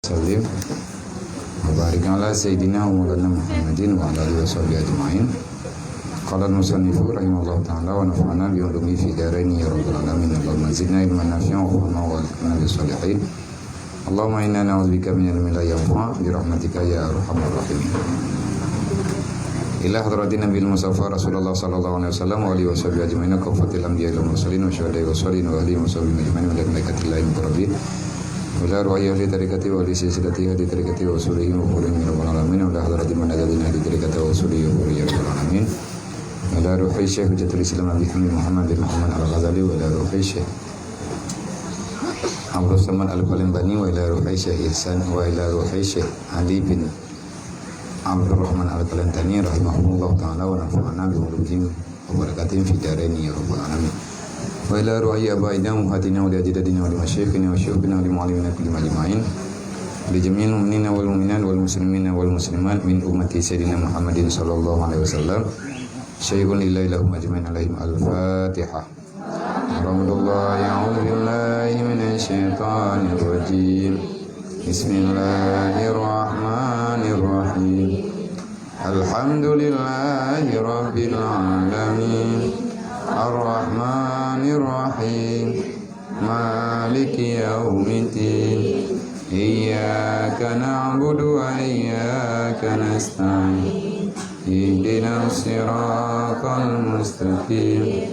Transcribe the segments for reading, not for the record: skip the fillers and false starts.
Salim Barik ala Sayyidina wa maulana Muhammadin wa ala alihi wa sahbihi ajma'in. Qala al-musannifu rahimahullah ta'ala wa nafa'ana bi ulumi fi daraini ya rabbal alamin. Allahumma zidna ilman nafi'an wa fahma wa alqana bis salihin. Allahumma inna na'udzubika min ilmin la yanfa' bi rahmatika ya arhamar rahimin. Ila hadratin Nabil Mustafa Rasulullah sallallahu alaihi wasallam wa alihi wa sahbihi ajma'in. Qafatil anbiya'i wal mursalin wa syuhada'i wa salihin wa alihi wa sahbihi ajma'in wa malaikatillahi muqarrabin. Wala ru'ayya li tarikati wa li silsilati hadi tarikati wa usulihi wa qulihim ya rabbal alamin. Wala hadrati man adadina hadi tarikati wa usulihi wa qulihim ya rabbal alamin. Wala ruhi syekh Hujjatul Islam Abi Hamid Muhammad bin Muhammad Al-Ghazali. Wala ruhi syekh Abdul Samad Al-Palembani. Wala ruhi syekh Ihsan. Wala ruhi syekh Ali bin Abdul Rahman Al-Talantani rahimahullah ta'ala wa nafa'ana bi ulumihim wa barakatihim fi daraini ya rabbal alamin. Wa ila ruhi abaina muhatina wa ajdadina wa limasyayikhina wa syuyukhina wa limuallimina kulli majma'in li jami'il mu'minina wal mu'minat wal muslimina wal muslimat min ummati sayyidina Muhammadin sallallahu alaihi wasallam. Syai'un lillahi lahum ajma'in alaihim al-Fatihah. Alhamdulillah ya'udzu billahi minasy syaithanir rajim. Bismillahirrahmanirrahim. Alhamdulillahi rabbil alamin. Ar-Rahmanir-Rahim. Maliki yaumiddin. Iyyaka na'budu wa iyyaka nasta'in. Ihdinas siratal mustaqim.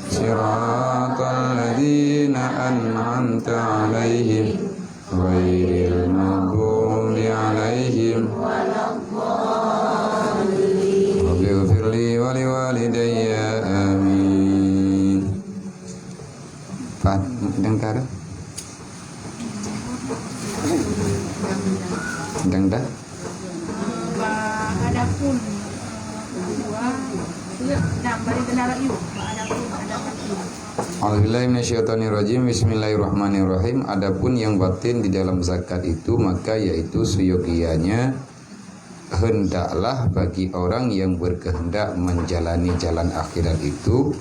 Siratal ladzina an'amta 'alaihim ghairil maghdubi 'alaihim waladdallin. Rabbighfirli wa liwalidayya amin. Dengkar dengda adapun dua bari kenara yuk adapun Alhamdulillah minasyaitonir rajim. Bismillahirrahmanirrahim. Adapun yang batin di dalam zakat itu maka yaitu seyogianya hendaklah bagi orang yang berkehendak menjalani jalan akhirat itu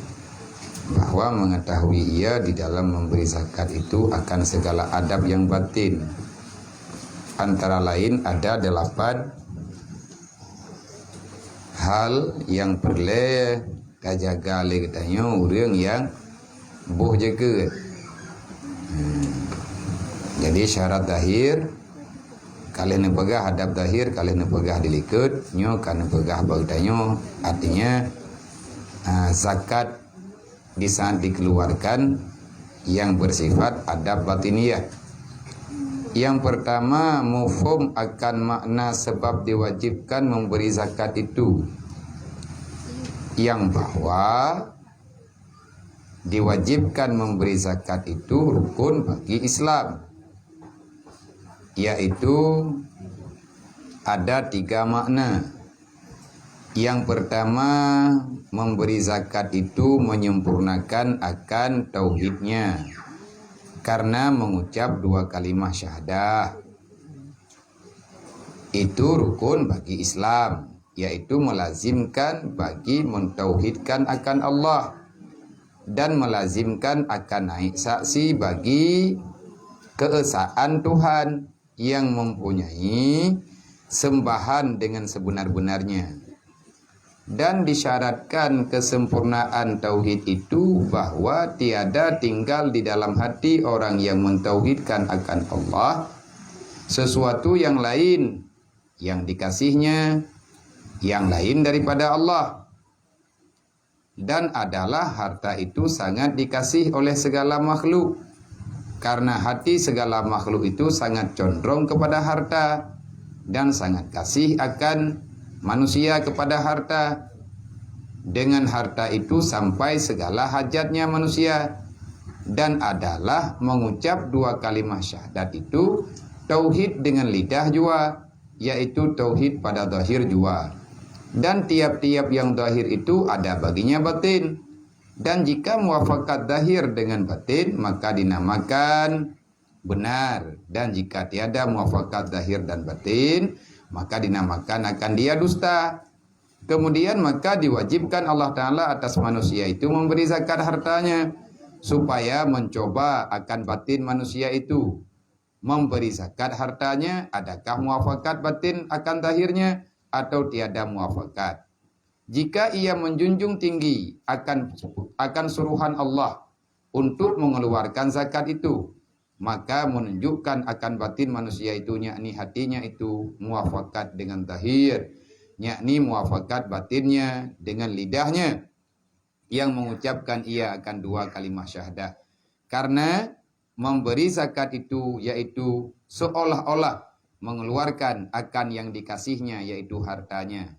bahwa mengetahui ia di dalam memberi zakat itu akan segala adab yang batin. Antara lain ada 8 hal yang perlu kajaga oleh katanya orang yang boh jaga. Jadi syarat dahir kalian nepegah adab dahir, kalian nepegah dilikut nyo kan nepegah bagdanyo, artinya zakat di saat dikeluarkan yang bersifat adab batiniyah. Yang pertama, mufhum akan makna sebab diwajibkan memberi zakat itu, yang bahwa diwajibkan memberi zakat itu rukun bagi Islam, yaitu ada 3 makna. Yang pertama, memberi zakat itu menyempurnakan akan tauhidnya karena mengucap 2 kalimah syahadah. Itu rukun bagi Islam, yaitu melazimkan bagi mentauhidkan akan Allah dan melazimkan akan naik saksi bagi keesaan Tuhan yang mempunyai sembahan dengan sebenar-benarnya. Dan disyaratkan kesempurnaan tauhid itu bahwa tiada tinggal di dalam hati orang yang mentauhidkan akan Allah sesuatu yang lain yang dikasihnya, yang lain daripada Allah. Dan adalah harta itu sangat dikasih oleh segala makhluk, karena hati segala makhluk itu sangat condong kepada harta dan sangat kasih akan manusia kepada harta. Dengan harta itu sampai segala hajatnya manusia. Dan adalah mengucap 2 kalimah syahadat itu tauhid dengan lidah jua, yaitu tauhid pada zahir jua. Dan tiap-tiap yang zahir itu ada baginya batin. Dan jika muafakat zahir dengan batin maka dinamakan benar. Dan jika tiada muafakat zahir dan batin maka dinamakan akan dia dusta. Kemudian maka diwajibkan Allah Ta'ala atas manusia itu memberi zakat hartanya supaya mencoba akan batin manusia itu. memberi zakat hartanya, adakah muafakat batin akan zahirnya atau tiada muafakat. Jika ia menjunjung tinggi akan suruhan Allah untuk mengeluarkan zakat itu, maka menunjukkan akan batin manusia itu, yakni hatinya itu muafakat dengan zahir, yakni muafakat batinnya dengan lidahnya yang mengucapkan ia akan dua kalimat syahadah. Karena memberi zakat itu yaitu seolah-olah mengeluarkan akan yang dikasihnya, yaitu hartanya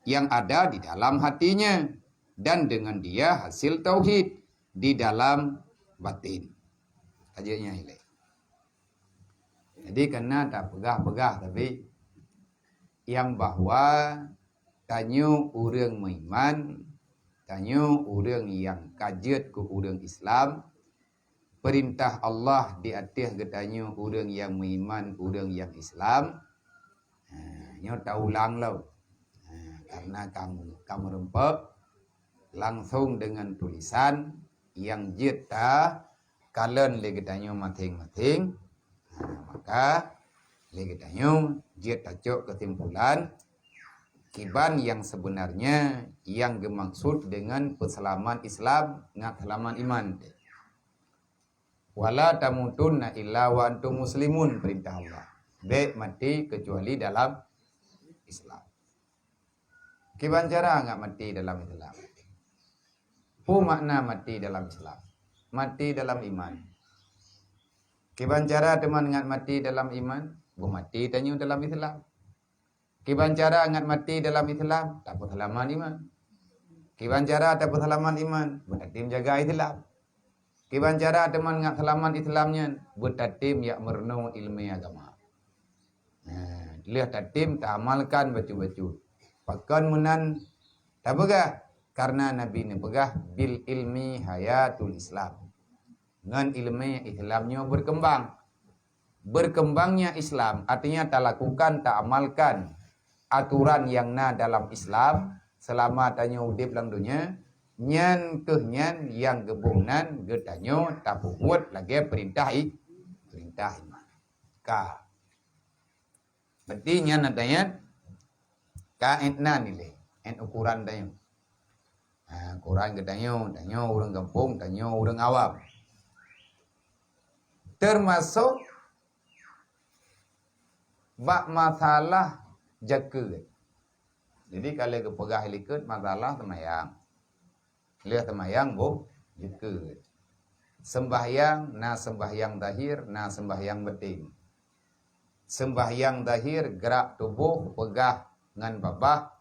yang ada di dalam hatinya, dan dengan dia hasil tauhid di dalam batin. Tajuknya ini. Jadi kena tak pegah-pegah, tapi yang bahwa tanyo urang meiman, tanyo urang yang kajet ke urang Islam, perintah Allah di atas getanyo urang yang meiman, urang yang Islam. Nyo tahu ulang lo. Karena kamu rempek langsung dengan tulisan yang jeta kalen legetanyo masing-masing, maka legetanyo jeta cok kesimpulan kiban yang sebenarnya yang dimaksud dengan peselaman Islam ngat halaman iman. Wala tamutunna illa wa antum muslimun, perintah Allah. Baik mati kecuali dalam Islam. Kiban cara enggak mati dalam Islam? Pu makna mati dalam Islam? Mati dalam iman. Kiban cara teman enggak mati dalam iman? Bu mati tanyo dalam Islam. Kiban cara enggak mati dalam Islam? Dapat halaman iman. Kiban cara dapat halaman iman? Bertatim jaga Islam. Kiban cara teman enggak halaman Islamnya? Bertatim ya merno ilmu agama. Nah, lihat tatim tak amalkan baju-baju. Pakan menan tak pegah karena Nabi ni pegah bil ilmi hayatul Islam. Dengan ilmu Islamnya berkembang. Berkembangnya Islam artinya tak lakukan, tak amalkan aturan yang na dalam Islam selama tanya udip lang dunia. Nyan kehnyan yang gebunan getanyo tak buat lagi perintah iman. Ka. Berarti nyan adanya kaitna nilai, en ukuran tanyo. Ukuran getanyo, tanyo urang kampung, tanyo urang awam. Termasuk bak masalah jaga. Jadi kalau kepegah likut masalah semayang. Lihat semayang bu, jaga. Sembahyang, na sembahyang zahir, na sembahyang batin. Sembahyang zahir gerak tubuh pegah dengan babah,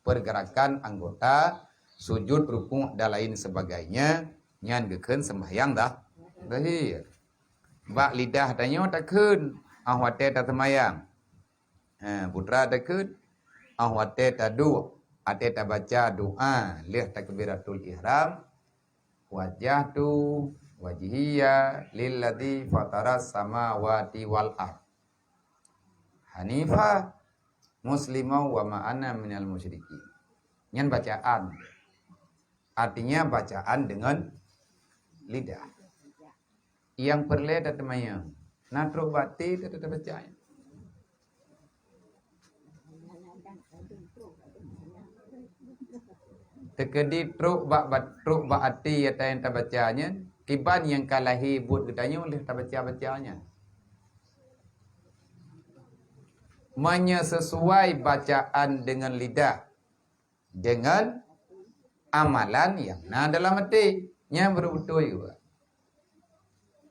pergerakan anggota, sujud, rukuk dan lain sebagainya, nyan geken sembahyang zahir. Bak lidah tanyo takun, ahwate ta semayang. Putra takun, ahwate ta du, ate ta baca doa, lihat takbiratul ihram, wajah tu wajhiya lilladzi fataras samawati wal ard. Hanifah muslimau wa ma'ana minal musyrikin. Nyan bacaan. Artinya bacaan dengan lidah. Yang perle tatemaya. Natro bati tetap bacaan. Tekedi truk bak ati yata yang tabacanya. Kiban yang kalahi buat gedanya oleh tabaca-bacanya. Menyesuai bacaan dengan lidah dengan amalan yang na dalam hati nya betul juga.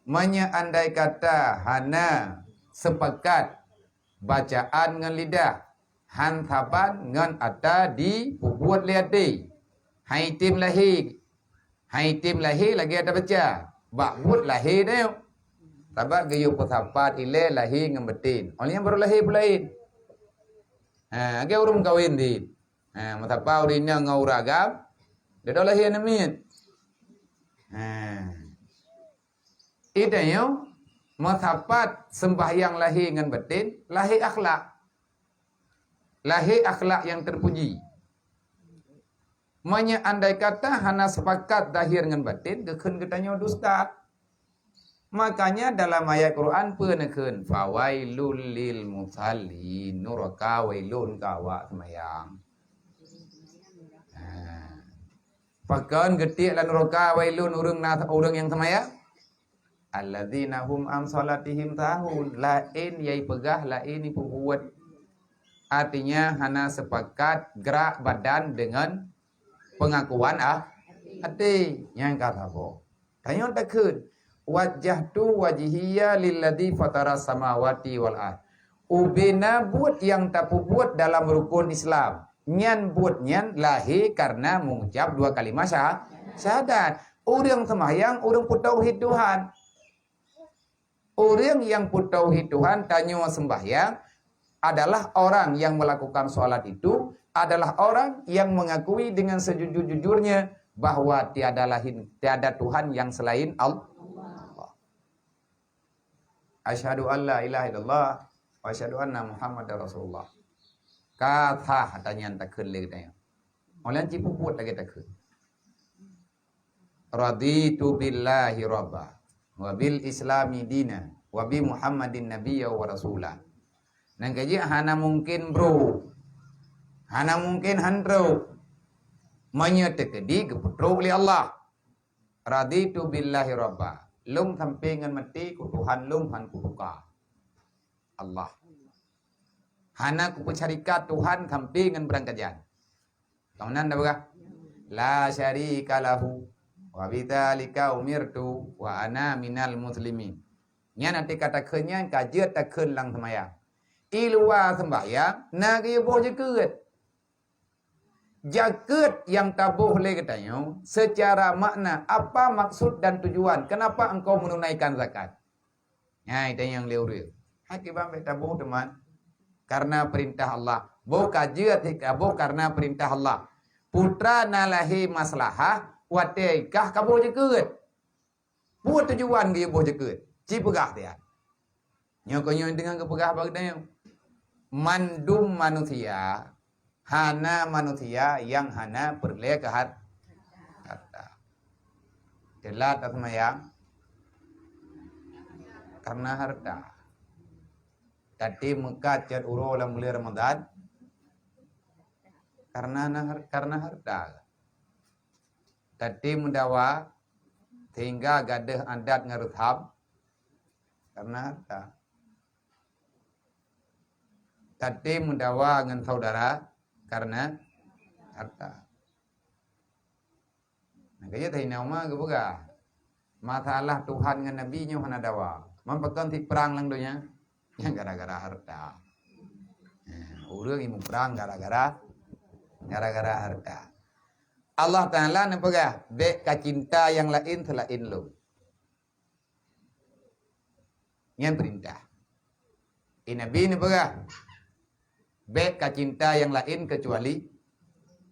Andai kata hana sepakat bacaan dengan lidah, hantaban dengan ata di buat liati. Hai tim lahi lagi ada baca. Bak buat lahi dah. Tabat gayu pesapat ile lahi ngembetin. Oleh baru lahi pulain. Agak urung kawin di. Matapa urinya ngauragam. Dia dah lahi namin. Ida yo mathapat sembahyang lahi ngan batin, lahi akhlak. Lahi akhlak yang terpuji. Andai kata hana sepakat zahir ngan batin, gekun ketanya dusta. Makanya dalam ayat Quran penekeun fawailul lil musallin nuraka wailun kawa semayang. Pakan getik lan nuraka wailun urang yang semayang. Alladzina hum am salatihim tahun lain yai pegah lain ipu buat. Artinya hana sepakat gerak badan dengan pengakuan hati yang kata bo. Tanya takun wajjahtu wajhiya lilladzi fatara samawati wal ard. Ubena buat yang tapu buat dalam rukun Islam. Nyan buat nyan lahir karena mengucap dua kalimat syahadat. Orang sembahyang, orang tauhid Tuhan. Orang yang tauhid Tuhan tanya sembahyang adalah orang yang melakukan sholat itu adalah orang yang mengakui dengan sejujur-jujurnya bahwa tiada Tuhan yang selain Allah. Asyhadu an la ilaha illallah wa asyhadu anna Muhammadar Rasulullah. Kata tanya takun lagi tanya. Orang cipu buat lagi takun. Raditu billahi rabba wa bil islami dina wa bi Muhammadin nabiyya wa rasulah. Nang kaji hana mungkin bro. Hana mungkin handro. Menyetekedi keputro oleh Allah. Raditu billahi rabba. Lung sampingan mati ku Tuhan lung han ku buka. Allah. Hana ku pencarikat Tuhan sampingan berangkajan. Tahunan dah berah. La syarika lahu. Wa bidzalika umirtu wa ana minal muslimin. Nya nanti kata kenya kajiat tak keun lang semaya. Ilua sembahyang nagi boh jaket. Jaket yang tabuh boleh katanya secara makna apa maksud dan tujuan kenapa engkau menunaikan zakat. Ya itu yang liur. Akibat tabuh teman karena perintah Allah. Boh kajiat boh karena perintah Allah. Putra nalahi maslahah wateikah kaboh jaket. Buat tujuan dia boh jaket. Ci pegah dia. Nyokonyo dengan kepegah bagdanya. Mandum manusia hana manusia yang hana perle ke harta. Jelas tak semayang? Karena harta. Tadi Mekah cat uro dalam bulan Ramadan karena harta. Tadi mendawa sehingga gadah adat ngeruthab karena harta. Tadi mendawa dengan saudara karena harta. Nah, kaya tahu nama ke buka. Masalah Tuhan dengan Nabi nya hana dawa. Mampakan ti perang lang donya. Yang gara-gara harta. Orang yang perang gara-gara harta. Allah Ta'ala nampakah be kacinta yang lain selain lo. Yang perintah. Nabi nampakah be kacinta yang lain kecuali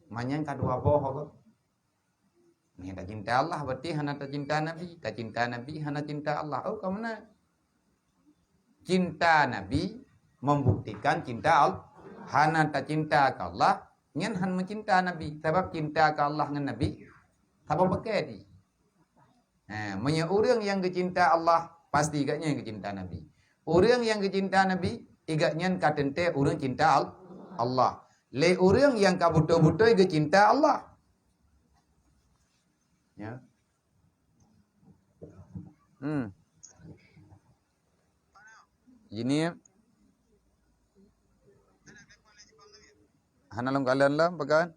manyang kadua bohong. Ni ada cinta Allah berarti hana cinta Nabi, kacinta Nabi hana cinta Allah. Oh kemana? Cinta Nabi membuktikan cinta Allah. Hana cinta ke Allah, nyen han mencinta Nabi. Sebab cinta ke Allah dengan Nabi, sebab pakai di. Menya orang yang kecinta Allah pasti igaknya yang kecinta Nabi. Orang yang kecinta Nabi igaknya katente orang cinta Allah. Le orang yang kabuto-buto iga cinta Allah. Ya. Ini ya. Hana long kalian lah bagan.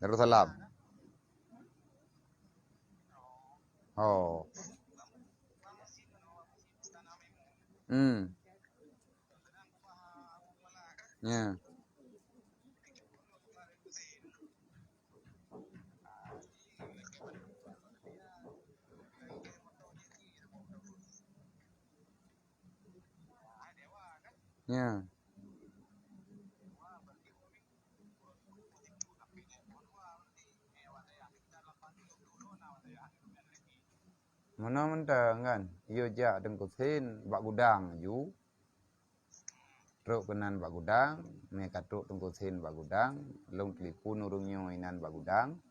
Darussalam. Oh. Ya. Ya. Mana mentang kan. Yo ja dengku sin bak gudang ju. Truk kenan bak gudang, me katuk tengku sin bak gudang, long telefon urung nyoinan bak gudang.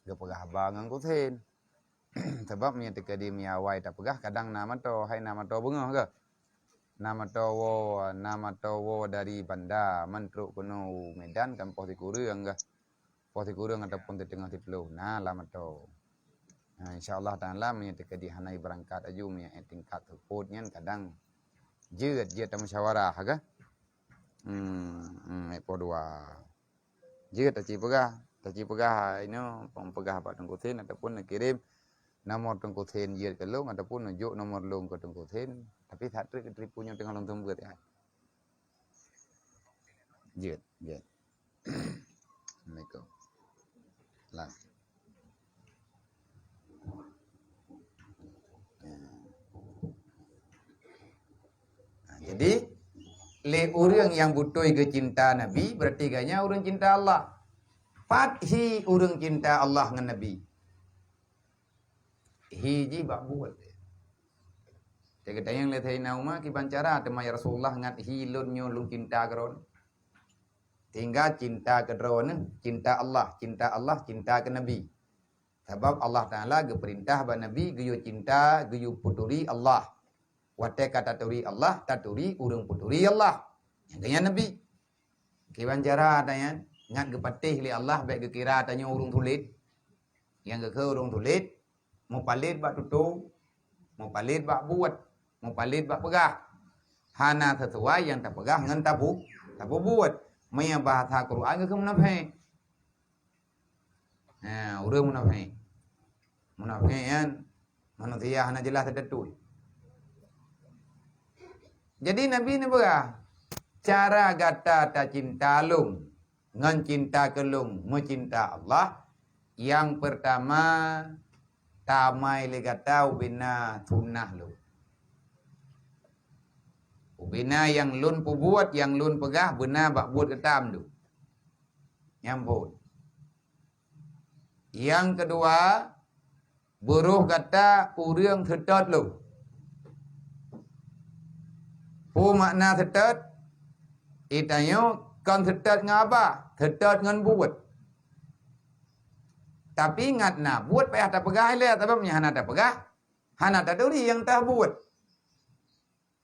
Ge pegah bang angku sin. Sebab nya teka di miawai tak pegah kadang nama to hai nama to bengah ke. Nama to dari Banda mantruk kuno Medan kan pos Kurang ke. Pos Kurang ataupun di tengah Tiplu. Nah lama to. Nah, insyaallah taala nya teka di hanai berangkat aju nya tingkat telepon nyan kadang jeut musyawarah ke. Epo dua. Jeut taci pegah ini pegah pak tengku sin ataupun nak kirim nomor tengku sin jeut ke long ataupun nunjuk nomor long ke tengku sin tapi tak tripunya tengah long tembut ya. Jeut. Assalamualaikum. Lah. Jadi le orang yang butuh ke cinta Nabi berarti ganya orang cinta Allah. Fathi orang cinta Allah dengan Nabi. Hiji bak buat. Jadi tayang le thaina uma ki bancara tema ya Rasulullah ngat hilun nyo lung cinta keron. Tinggal cinta ke drone, cinta Allah, cinta ke Nabi. Sebab Allah Taala ge perintah ba Nabi geyo cinta, geyo puturi Allah. Wate kata turi Allah, taturi urang puturi Allah. Yang kaya Nabi. Kiban cara tanya, ngat ge patih li Allah baik ge kira tanya urang tulit. Yang ge urang tulit, mau palit bak tutu, mau palit bak buat, mau palit bak pegah. Hana sesuai yang tak pegah ngan tabu buat. Maya bahasa Quran ke munafik. Nah, urang munafik. Munafik kan manusia hana jelas terdetul. Jadi Nabi ni berah. Cara gata ta cinta lung. Ngan cinta ke lung. Mencinta Allah. Yang pertama. Tamai le gata ubina sunnah lung. Ubina yang lun pu buat. Yang lun pegah. Benar bak buat ketam tu. Nyampun. Yang kedua. Buruh kata urang tertot lung. Pu makna tertot. Itanyo kan tertot ngapa? Tertot ngan buat. Tapi ngat na buat payah tak pegah le sebabnya hana tak pegah. Hana tak duri yang tak buat.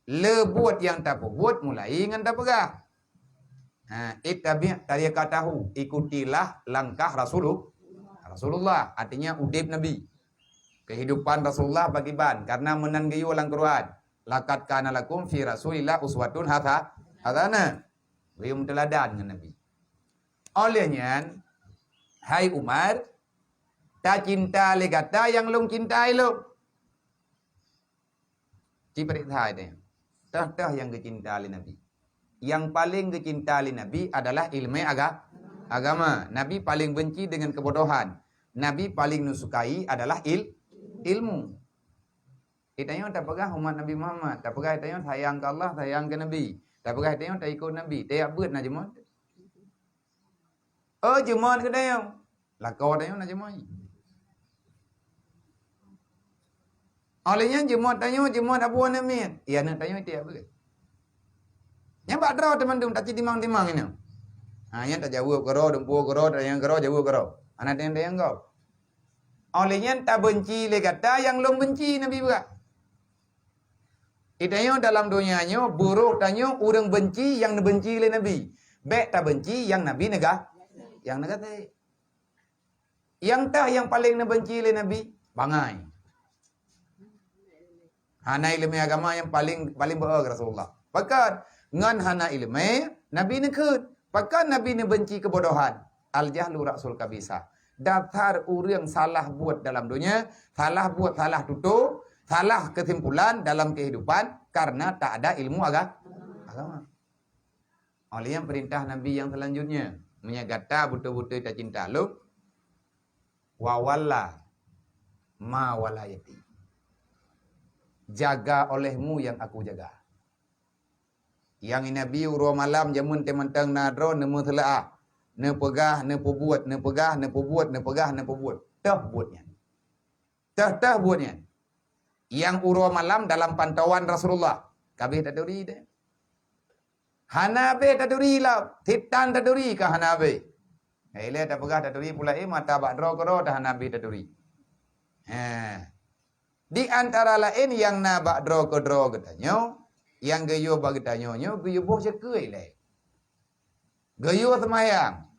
Le buat yang tak buat mulai ngan tak pegah. Ittabi' tariqatahu, ikutilah langkah Rasulullah. Artinya udip Nabi. Kehidupan Rasulullah bagi ban karena menan gayu lang Quran. Laqad kana lakum fi Rasulillah uswatun hasanah. Gayu teladan dengan Nabi. Olehnya hai Umar, ta cinta le kata yang lung cintai lo. Ciprit hai deh. Tah yang kecinta le Nabi. Yang paling kecinta le Nabi adalah ilmu agama. Nabi paling benci dengan kebodohan. Nabi paling nusukai adalah ilmu. Itanya tak pegah umat Nabi Muhammad. Tak pegah itanya sayang ke Allah, sayang ke Nabi. Tak pegah itanya tak ikut Nabi. Tak buat na jemaat. Oh jemaat ke dia. Lakau dia na jemaat. Olehnya jemaat tanya jemaat apa nama? Ya nak tanya tiap buat. Yang bak draw teman-teman tak timang-timang ini. Yang tak jawab kero, dempu kero, yang kero jawab kero. Anak yang kau. Olehnya tak benci le kata yang long benci Nabi buat. Itanya dalam dunianya buruk tanya orang benci yang benci le Nabi. Baik tak benci yang Nabi negah. Yang negah teh. Yang tah yang paling benci le Nabi bangai. Hana ilmu agama yang paling berag Rasulullah. Pakat ngan hana ilmu Nabi nekut. Pakat Nabi ne benci kebodohan. Al jahlu rasul kabisa. Daftar orang salah buat dalam dunia, salah buat, salah tutup, salah kesimpulan dalam kehidupan karena tak ada ilmu agama. Oleh yang perintah Nabi yang selanjutnya menyagata betul-betul tak cinta lu wawalla ma walayati. Jaga olehmu yang aku jaga. Yang Nabi uro malam jamun temantang nadro nemu telaah. Ne pegah, ne pebuat, ne pegah, ne pebuat, ne pegah, ne pebuat. Tah buatnya. Tah buatnya. Yang uro malam dalam pantauan Rasulullah. Kabeh tak duri deh. Hanabe tak duri lah. Titan tak duri ke Hanabe. Hele tak pegah tak duri pula mata bakdro kero dah Hanabe tak duri. Di antara lain yang na bakdro kedro katanya, yang gayo bagi tanyo gayo boh cekei le. Gayo semayang.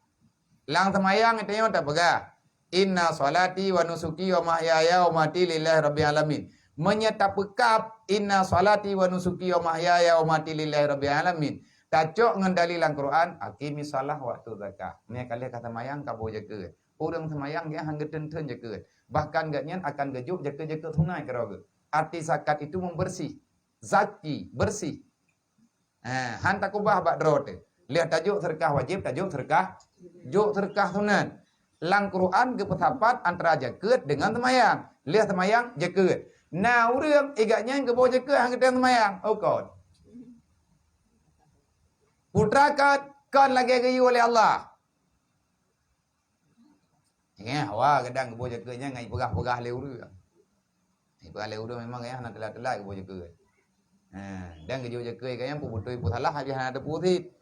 Lang semayang itu tak pegah. Inna salati wa nusuki wa mahyaya wa mati lillahi rabbil alamin. Menyata pekap inna salati wa nusuki wa mahyaya wa mati lillahi rabbil alamin. Tacok dengan dalilan Quran, aqimi salah waktu zakat. Ni kali kata semayang kabo jaga. Orang semayang dia hang geten-ten jaga. Bahkan gatnya akan gejuk jaga-jaga sungai keraga. Arti zakat itu membersih. Zaki, bersih. Han tak kubah bak drote. Lihat tajuk sedekah wajib, tajuk sedekah juk sedekah sunat. Lang Quran ke petapat antara jaket dengan semayang. Lihat semayang jaket. Nah, urang igaknya ke bawah jaket hang geten semayang. Oh God. Putra kan lagi gayu oleh Allah. Ya, wah kadang ke bawah jaketnya ngai pegah-pegah le urang. Ngai pegah le urang memang ya nak telat-telat ke bawah jaket. Dan ke jaket kayaknya pu betul pu salah aja ada putit.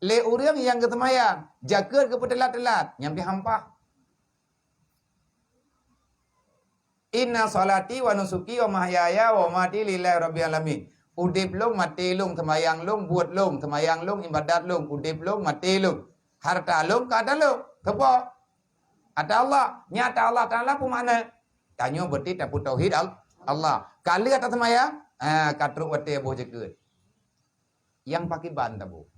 Le urang yang ke semayang, jaket ke telat-telat, nyampe hampa. Inna salati wa nusuki wa mahyaya wa mati lillahi rabbil alamin. Udip long, mati long, semayang long, buat long, semayang long, ibadat long, udip long, mati long. Harta long, kata long. Kepo? Ada Allah. Nyata Allah Ta'ala pun mana? Tanya berarti tak pun tauhid Allah. Kali kata semayang, katruk wate boh jaket. Yang pakai ban tabu.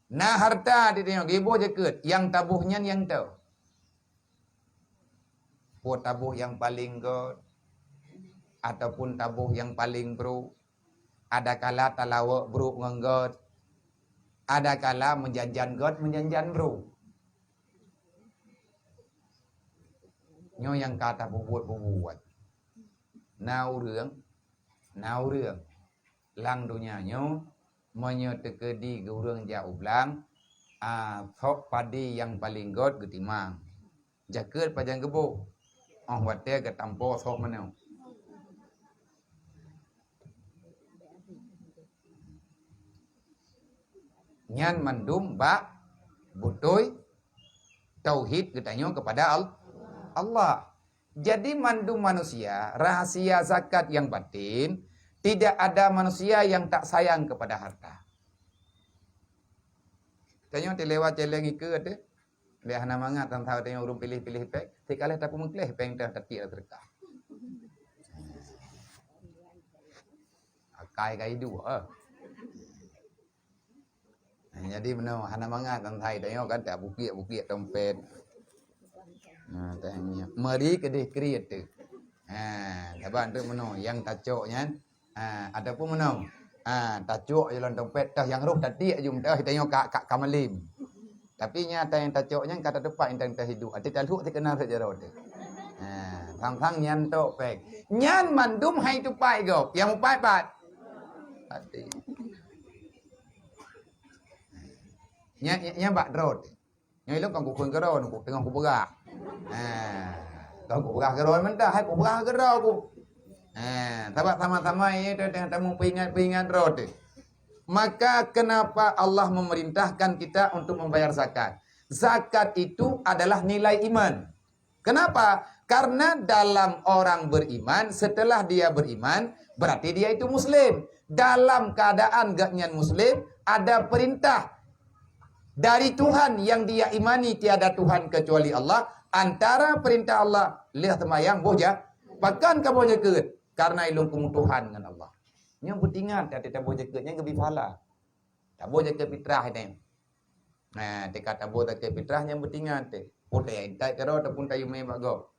Nah harta dia tengok, dia boh jaket. Yang tabuhnya yang tahu. Buat tabuh yang paling god. Ataupun tabuh yang paling bro. Ada kala talawak bro ngenggot. Ada kala menjanjan god, menjanjan bro. Nyo yang kata buat. Nau rương. Lang dunia nyo menyo tekedi ke urang jauh belang. Sok padi yang paling god getimang. Jaket pajang kebo. Wate ke tampo sok menau. Nyan mandum bak butoy tauhid katanya kepada Allah. Jadi mandum manusia rahasia zakat yang batin, tidak ada manusia yang tak sayang kepada harta. Tanya lewat celengi ke ada. Lihat nama ngat tan tahu tanya urung pilih-pilih pek, tikale tak pemengkleh peng dah tatik terka. Kai dua. Jadi benar hana mangat tan thai tanya kan tak bukit dompet. Tanya mari kedih kriat tu. Taban tu meno yang tacoknya. Ada pun meno. Tacok jalan dompet tah yang roh tatik jum tah tanya kak kamalim. Tapi nyata yang tacoknya kata depan yang hidup. Ati taluk ti kenal sejarah tu. Thang nyan tok pek. Nyan mandum hai tu pai go. Yang pai pat. Ati. Nya bak drot. Nyai lu kang ku kun kero ku tengah ku berak. Kang ku berak kero mendah hai ku berak kero ku. Tabak sama-sama ini tengah tamu pingat drot. Maka kenapa Allah memerintahkan kita untuk membayar zakat? Zakat itu adalah nilai iman. Kenapa? Karena dalam orang beriman, setelah dia beriman, berarti dia itu muslim. Dalam keadaan gaknya muslim, ada perintah dari Tuhan yang dia imani tiada Tuhan kecuali Allah. Antara perintah Allah, lihat semayang boja, bahkan kamu nyeket, karena ilmu kemutuhan dengan Allah. Yang bertingat ada tabu jaketnya lebih pahala. Tabu jaket fitrah ini. Tika tabu jaket fitrah yang bertingat te. Potai tak kero ataupun tayu me bago.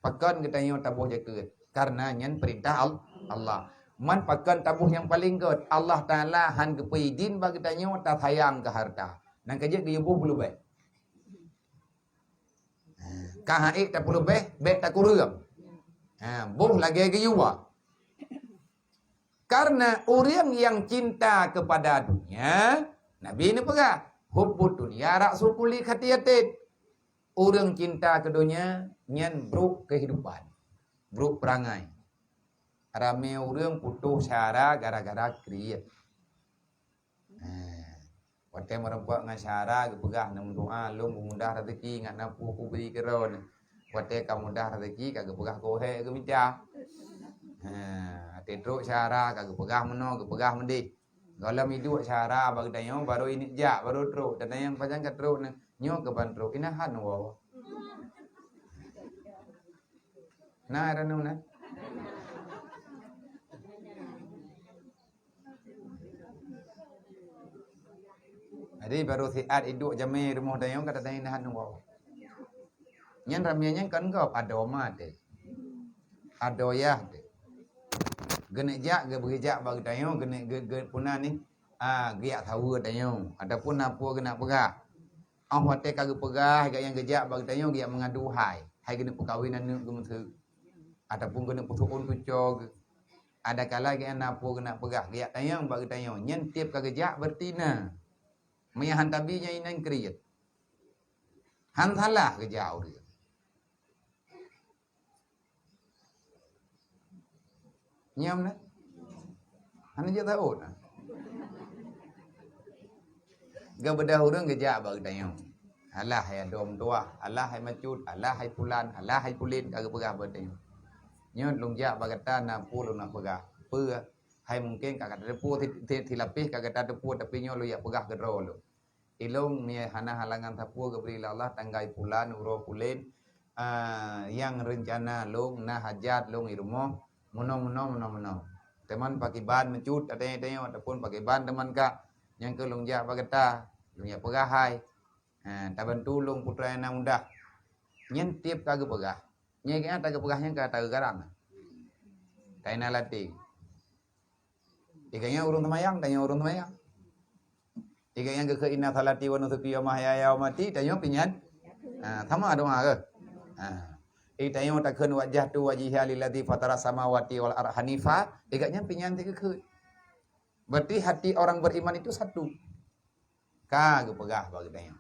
Pakan kita yang tabu jaket karena yang perintah Allah. Man pakan tabu yang paling god. Allah Taala han kepeidin bagi tanya tak sayang ke harta. Nang kerja dia boleh baik. Kahai tak perlu baik tak kurang. Boh lagi gayuwa. Karena orang yang cinta kepada dunia, Nabi ini pegah, hubbud dunya ra'su kulli khatiyatin. Orang cinta keduanya nyen buruk kehidupan, buruk perangai. Ramai orang putus cara gara-gara kriat. Waktu merempak dengan cara kepegah nam doa long mudah rezeki ngan napu ku beri keron. Waktu kamu mudah rezeki kagak pegah kohe ke minta. Tedruk cara kagak pegah meno kepegah mendih. Kalau hidup cara bagi dayo baru ini jak baru truk dan yang panjang ke truk nyo ke ban truk inahan wo. Nah ranu na. Jadi baru siat hidup jami rumah dayo kata dayo inahan wo. Nyan ramianya kan kau adoma de. Adoyah de. Genek jak ge berjak bagi dayo genek ge punah ni giak tahu dayo ataupun apa kena pegah. Hotel kagak pegah gak yang gejak bagi dayo giak mengadu hai genek perkawinan nu ge menteu. Ataupun genek putuun kucog. Ada kala giak napa kena pegah giak dayo bagi dayo nyen tiap kagak jak bertina. Meyahan tabinya inan kriat. Hantalah gejau dia. Nyam na. Hana je tahu na. Ga bedah urang gejak bagi dayo. Alah hai dom tua, alah hai macut, alah hai pulan, alah hai pulin kagak pegah badayo. Nyo lungjak bagata na pulun na pegah. Pe hai mungkin kagak ada pu ti lapih kagak ada pu tapi nyo lu ya pegah gedro lu. Ilung mi hana halangan tapu gebri Allah tanggai pulan uro pulin yang rencana long na hajat long irmo mono. Teman pakai ban mencut ada yang ataupun pakai ban teman ka yang ke lungjak bagata lungjak pegah hai. Taban tulung putra yang mudah. Nyen tiap kagak pegah. Nyai kena kagak pegahnya kata garang. Kaina latih. Iganya urung temayang, tanya urung temayang. Iganya ke inna salati wa nusuki wa mahyaya wa mati, tanya pinyan. Sama doa ke? Tanya takun wajah tu wajhiya lilladzi fatara samawati wal ardh hanifa, iganya pinyan ti ke. Berarti hati orang beriman itu satu. Kagak pegah bagi tanya.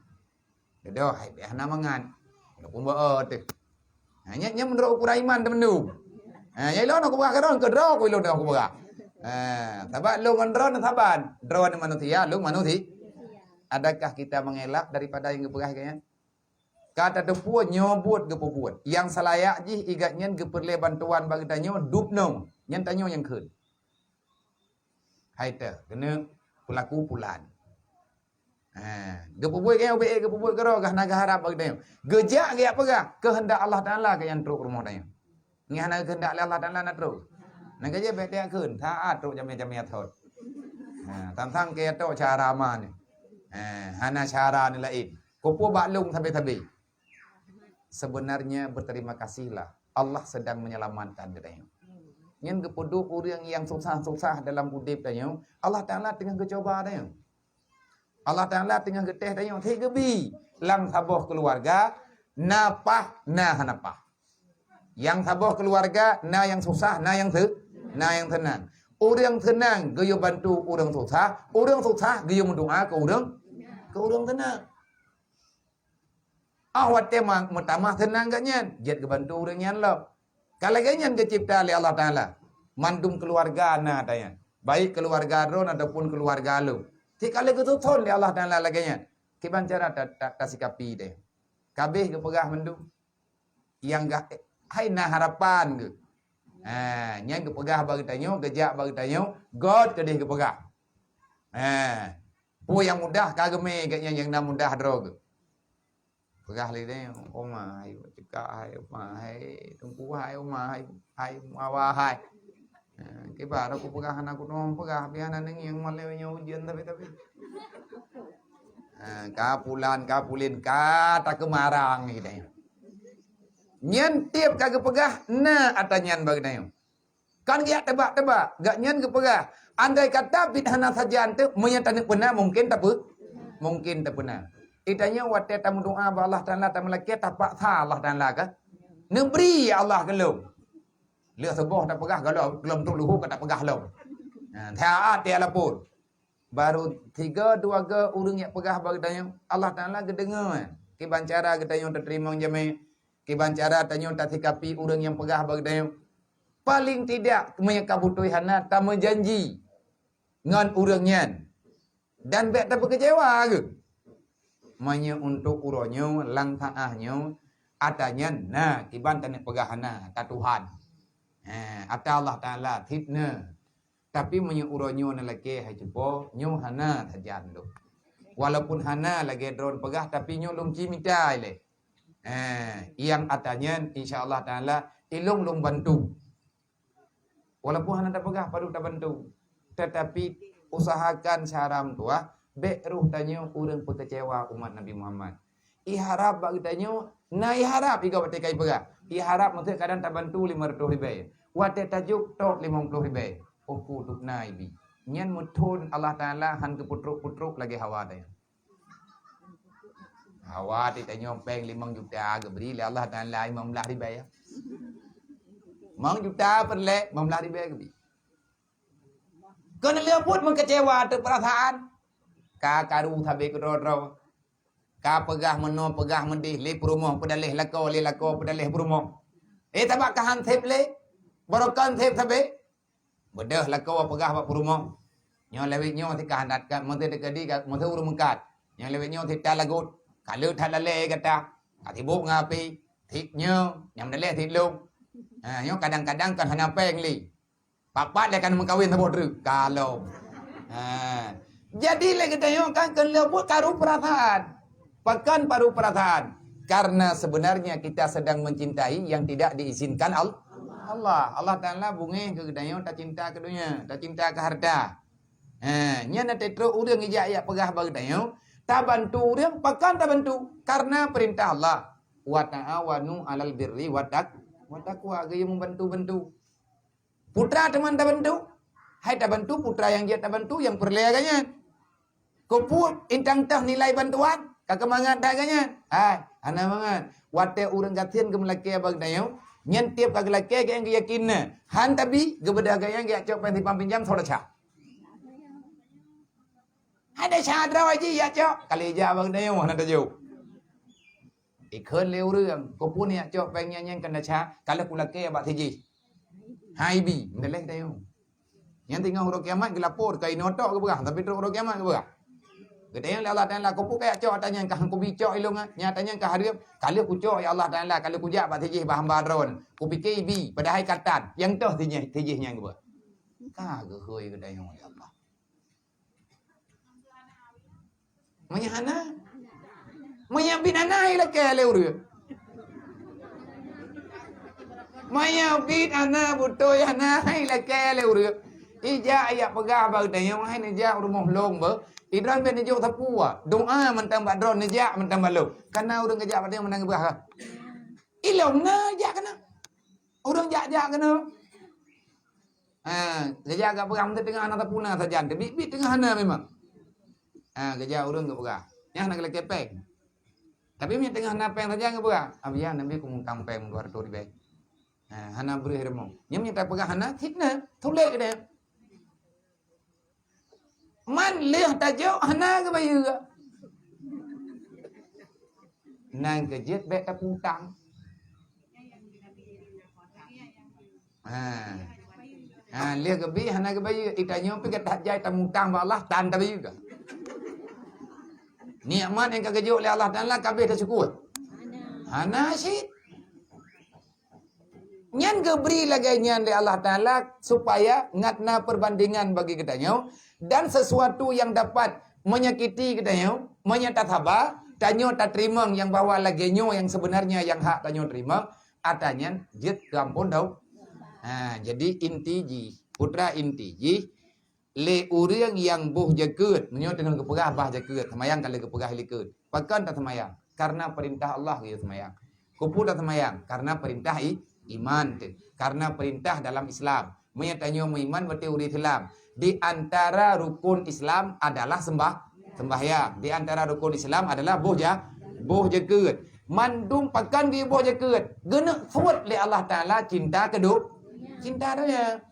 Dedo hai behna mangan. Pun ba teh. Nya menurut ukuran iman temen tu. Ya lo nak pegah kadon ke dro ko lo nak pegah. Tabat lo ngondron taban. Dro ni manusia, lo manusia. Adakah kita mengelak daripada yang pegah kayaknya? Kata depu nyobut ke pubuat. Yang salayak ji igatnya ke perle bantuan bagi tanyo dupnong. Nyen tanyo yang keun. Hai teh kena pelaku pulan. Gepubui kaya ube gepubui kero gah naga harap bagi dayo. Gejak gaya pegah kehendak Allah Taala ke yang truk rumah dayo. Ngah kehendak Allah Taala nak truk. Naga je bet dia keun taat truk jamia thot. Tantang ke to cara ma ni. Hana cara ni lain. Kupu baklung tabe-tabe. Sebenarnya berterima kasihlah Allah sedang menyelamatkan dayo. Nyen gepudu urang yang susah-susah dalam udip dayo, Allah Taala tengah kecoba dayo. Allah Ta'ala tengah geteh tanya tiga bi lang saboh keluarga napah nah hanapah. Yang saboh keluarga na yang susah na yang tenang. Orang tenang geyo bantu orang susah geyo mendoa ke orang tenang. Awat temang mutamah tenang gaknya jet ke bantu orang yang lo. Kalau ganyan ke cipta oleh Allah Ta'ala mandum keluarga na tanya. Baik keluarga ron ataupun keluarga lu. Kalau kita thon dia Allah Taala laganya. Kiban cara tak sikapi deh. Kabeh ke pegah mendung. Yang gak hai na harapan ke. Nyang ke pegah bagi tanyo, gejak bagi tanyo, God ke deh ke pegah. Pu yang mudah kageme gaknya yang na mudah drog. Pegah li deh, oma hai cekak hai oma hai tungku hai oma hai mawa hai. Kibar aku pegah anak aku nong pegah biana neng yang malewnya ujian tapi kapulan kapulin kata kemarang gitu ya. Nyen tiap kagak pegah na atanyan bagnayong. Kan dia tebak-tebak gak nyen ke pegah. Andai kata bidhana saja ante menyatakan benar mungkin tak pernah. Itanya wate tamu doa ba Allah Taala tamalaki tapak tha Allah Taala ka. Nebri Allah kelum. Lihat sebuah tak pegah kalau belum tu luhu tak pegah lo. Taat dia lapor. Baru 3-2 orang yang pegah bagi dayang Allah Taala kedengar. Kiban cara kita yang terterima jame. Kiban cara tanyo tak sikapi orang yang pegah bagdayo. Paling tidak mengkabutuh hana tak menjanji ngan urangnya. Dan bek tak berkecewa ke. Manya untuk uronyo lang taahnya atanya nah kiban tanya pegahana ta Tuhan. Ata Allah Taala thitna. Tapi manya uronyo na laki hai cepo nyo hana tajan lu. Walaupun hana lagi drone pegah tapi nyo lung cimitai le. Yang atanya insyaallah Taala ilung lung bantu. Walaupun hana tak pegah padu tak bantu. Tetapi usahakan syaram tua bek ruh tanyo urang pekecewa umat Nabi Muhammad. Iharap bagi tanyo na iharap iga wate kai pegah. Iharap mesti kadang tak bantu 500 ribu. Wate tajuk tok 50 ribu. Oku duk naibi. Nyen mutun Allah Taala han ke putruk-putruk lagi hawa tanya. Hawa ti tanyo peng 5 juta ke beri le Allah Taala 15 ribu ya. 5 juta perle 15 ribu ke beri. Kena lewat mengkecewa tu perasaan. Ka karu thabe kedro. Ka pegah meno pegah mendih le perumoh pedalih lako le lako pedalih perumoh. Tabak kahan thep le. Barokan thep thabe. Bedah lako pegah bak perumoh. Nyo lewit nyo ti kahandat kan monte dekadi ka monte urung mengkat. Nyo lewit nyo ti talagut. Kalau thalale kata. Katibuk ngapi. Thik nyo nyam dale thik lung. Nyo kadang-kadang kan hana peng li. Papat dia akan mengkawin sama dulu. Kalau. Jadi lagi tanya kan kena buat karu perasaan. Pakan paru perasaan. Karena sebenarnya kita sedang mencintai yang tidak diizinkan Allah. Allah Ta'ala bungi ke kedaya tak cinta ke dunia. Tak cinta ke harta. Nya na tetro urang ijak ya pegah bagi tanya. Tak bantu urang pakan tak bantu. Karena perintah Allah. Wa ta'awanu alal birri wa taqwa. Gaya membantu-bantu. Putra teman tak bantu. Hai tak bantu putra yang dia tak bantu yang perleagannya. Koput intang tah nilai bantuan. Kakemangat dah ganyan. Hai, ana mangat. Wate urang gatien ke melaki abang dayo. Nyen tiap kag laki yang yakin. Han tabi gebeda gayang ya cok panti pampinjam thoda cha. Ada syadra waji ya cok. Kali ja abang dayo mana tajuk. Ikon leu rương. Koput ni ya cok pengnya nyen kena cha. Kalau ku laki abak tiji. Hai bi, ndeleh tayo. Yang tinggal huruf kiamat gelapor kai notok ke berah tapi teruk huruf kiamat ke berah. Gedeng Allah Taala ko pukai cok tanya kah ko bicok ilung nyatanya kah harap kalau ku cok ya Allah Taala kalau ku jak bat tijih bahan badron ku pikir bi padahal katan yang toh tijihnya ke berah. Ka ke hoi gedeng ya Allah. Menyahana. Menyambin anai lah ke leu. Maya bid ana butoy ana hai la ke le ur ija ya pegah ba de yang hai ne ja rumah long ba idran ben jo tapua doa mentang badron ne ja mentang balu kana urang ja ba de menang bah ilong na ja kana urang ja kana geja ga pegang tengah ana tapuna saja bi tengah ana memang geja urang ga pegah yang nak le kepeng tapi mi tengah na peng saja ga pegah abian nabi ku mungkang peng 200 ribu hana beri hermo. Nyam nyata pegah hana fitna, tulek dia. Man leh tajuk hana ke bayu ke. Nang kejet bek ta putang. Leh ke bi hana ke bayu itanya pi ketat jai ta mutang ba Allah tan ta bayu ke. Nikmat yang kagejuk oleh Allah Taala kabeh dah syukur. Hana syid. Nyan geberi lagi nyan dari Allah Ta'ala supaya ngatna perbandingan bagi kitanya dan sesuatu yang dapat menyakiti kitanya menyata sabar tanyo tak terima yang bawa lagi nyo yang sebenarnya yang hak tanyo terima atanya jet gampun tau. Jadi inti putra inti le urang yang buh jaket menyo dengan kepegah bah jaket semayang kalau kepegah likut pakan tak semayang karena perintah Allah gitu semayang kupu tak semayang karena perintah iman karena perintah dalam Islam menyatanya iman berteori Islam di antara rukun Islam adalah sembahyang di antara rukun Islam adalah boh jaket mandum pakan dia boh jaket gena suat le Allah Taala cinta kedua cinta dia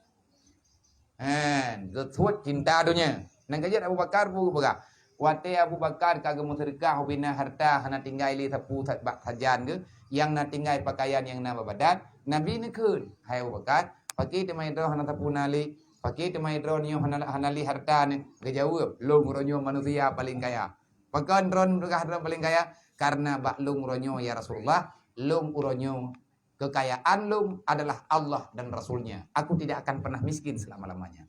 suat cinta dunia nang kajat Abu Bakar bu baga Wate Abu Bakar kagak mau sedekah bina harta hana tinggal li tapu bak sajan ke yang na tinggal pakaian yang na badan Nabi ni kun hai Abu Bakar pakai temai dro hana tapu nali pakai temai dro nyo hana li harta ni gejawab lung ronyo manusia paling kaya pakan dron harta paling kaya karena bak lung ronyo ya Rasulullah lung uronyo kekayaan lung adalah Allah dan Rasulnya aku tidak akan pernah miskin selama-lamanya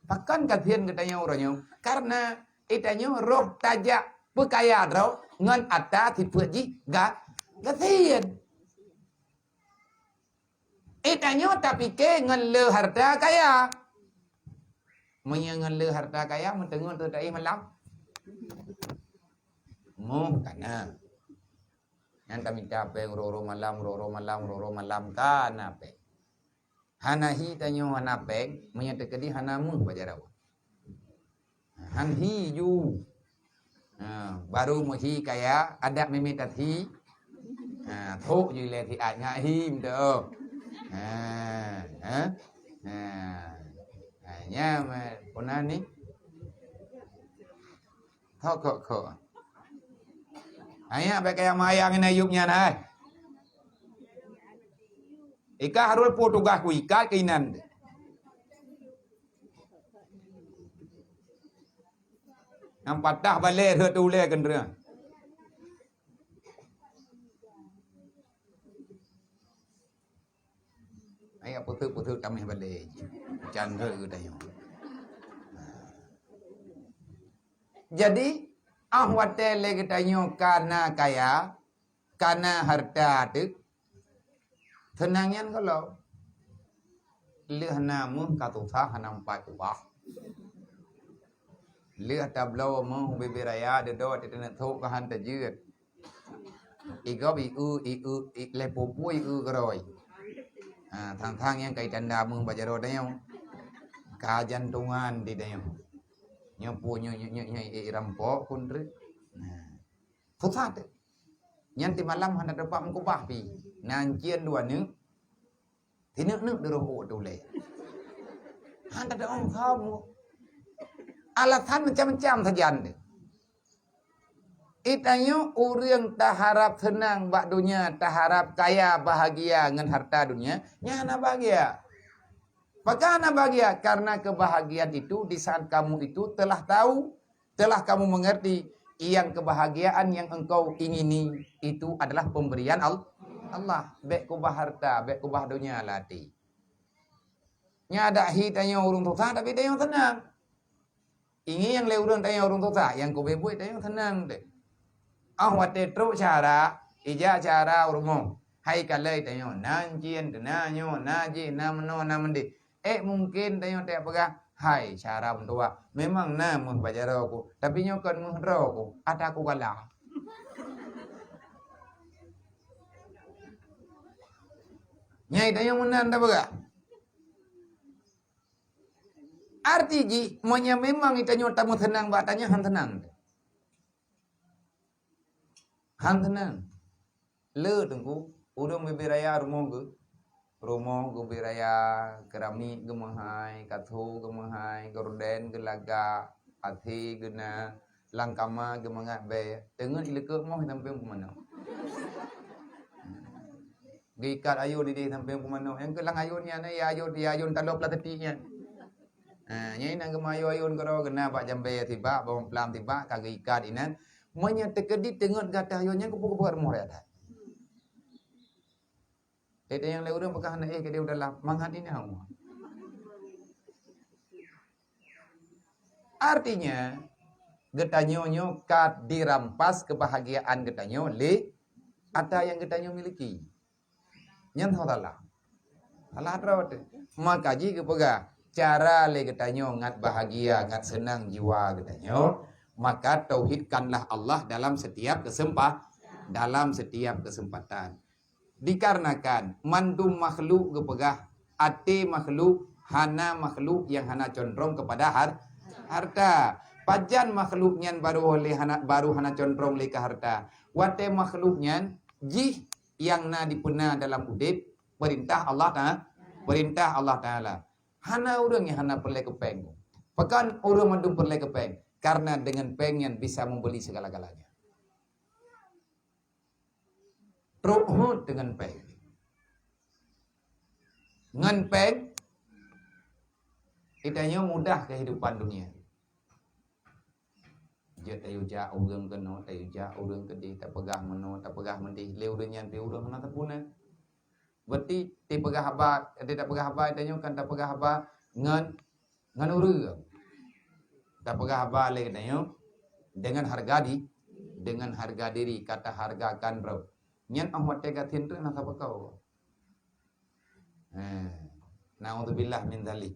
pakan katian katanya uronyo karena itanyo roh tajak berkaya roh ngan ata thì phượt gì gak tiền itanyo tapi ke ngan le harta kaya punya ngan le harta kaya mentengun tu dai malam mu kana yang kami capai roro malam kana pe hanahi tanyo hanape punya tekedi hanamu bajarawa han hi yu baru mohi kaya ada memitat hi thuk như le thì ai ngại him được nha mà con anh ấy thọ khọ ayah pakai mayang ini yuknya nah ika harus potugah ku ika keinan yang patah balik dia tu le kan dia ayah putu kami balik candra dia jadi ahwate le kita karena kaya karena harta tu tenangnya kalau lehna mun katusa hanam pakubah leh tablo mun bibiraya de do de thuk ka han ta yết igo bi le popui rồi thang yang kai tanda mun bajaro dayo ka jantungan di dayo nyopo nyo rampo kundre thusat nyanti malam hana dapat mengubah pi nancian duaนึthì nước được hộ tu le han ta ông không alasan macam-macam saja anda. Itanyo orang tak harap senang bak dunia, tak harap kaya bahagia dengan harta dunia, nyana bahagia. Bagaimana bahagia? Karena kebahagiaan itu di saat kamu itu telah tahu, telah kamu mengerti yang kebahagiaan yang engkau ingini itu adalah pemberian Allah. Bek kubah harta, bek kubah dunia lati. Nyada hitanyo urung susah tapi dia yang tenang. Ini yang leurang tanya orang tua yang kau bebuat tanya tenang deh. Wate tro cara ija cara urmo. Hai kalai tanya nanjian tenanyo naji namno namandi. Mungkin tanya tanya pegah. Hai cara mentua. Memang namun baca aku. Tapi nyokan mengroku. Ada aku kalah. Nyai tanya menanda pegah. Arti monya memang itanyo tamu tenang batanya han tenang le tengku udang bibiraya romo bibiraya kerami gemahai kathu gemahai gorden gelaga athi gena langkama gemangat be dengan ileke mau sampai pemana gikat ayo di sampai pemana yang kelang ayunnya na ya ayun talop latetinya nyai nang kemayo ayun karo kena pak jambe tiba bawang pelam tiba kagak ikat inan monya tekedi tengot gatah ayunnya kupu-kupu armor ya dah tete yang leurang bekas na ke dia udah mangat ini hamu artinya getanyonyo kat dirampas kebahagiaan getanyo le ada yang getanyo miliki nyen thalah salah rawat maka ji kepega cara le getanyo ngat bahagia ngat senang jiwa getanyo maka tauhidkanlah Allah dalam setiap kesempatan dikarenakan mandum makhluk kepegah ate makhluk hana makhluk yang hana condong kepada harta pajan makhluknya baru hana condong le ke harta wate makhluknya jih yang na dipuna dalam udip perintah Allah Taala hana orang yang hana perle kepeng. Pakan orang mandum perle kepeng. karena dengan pengen bisa membeli segala-galanya. Teruk dengan peng. Ngan peng, itanya mudah kehidupan dunia. Je tayu ja urang keno, tayu ja urang kedi, tak pegah meno, tak pegah mendih, leu renyan pi urang mana tapuna. Berarti ti pegah haba, tak pegah haba itanya kan tak pegah haba ngan urang. Tak pegah haba le itanya dengan harga diri, kata hargakan bro. Nyan ahwat tega tintu na tapakau. Naudzubillah min dzalik.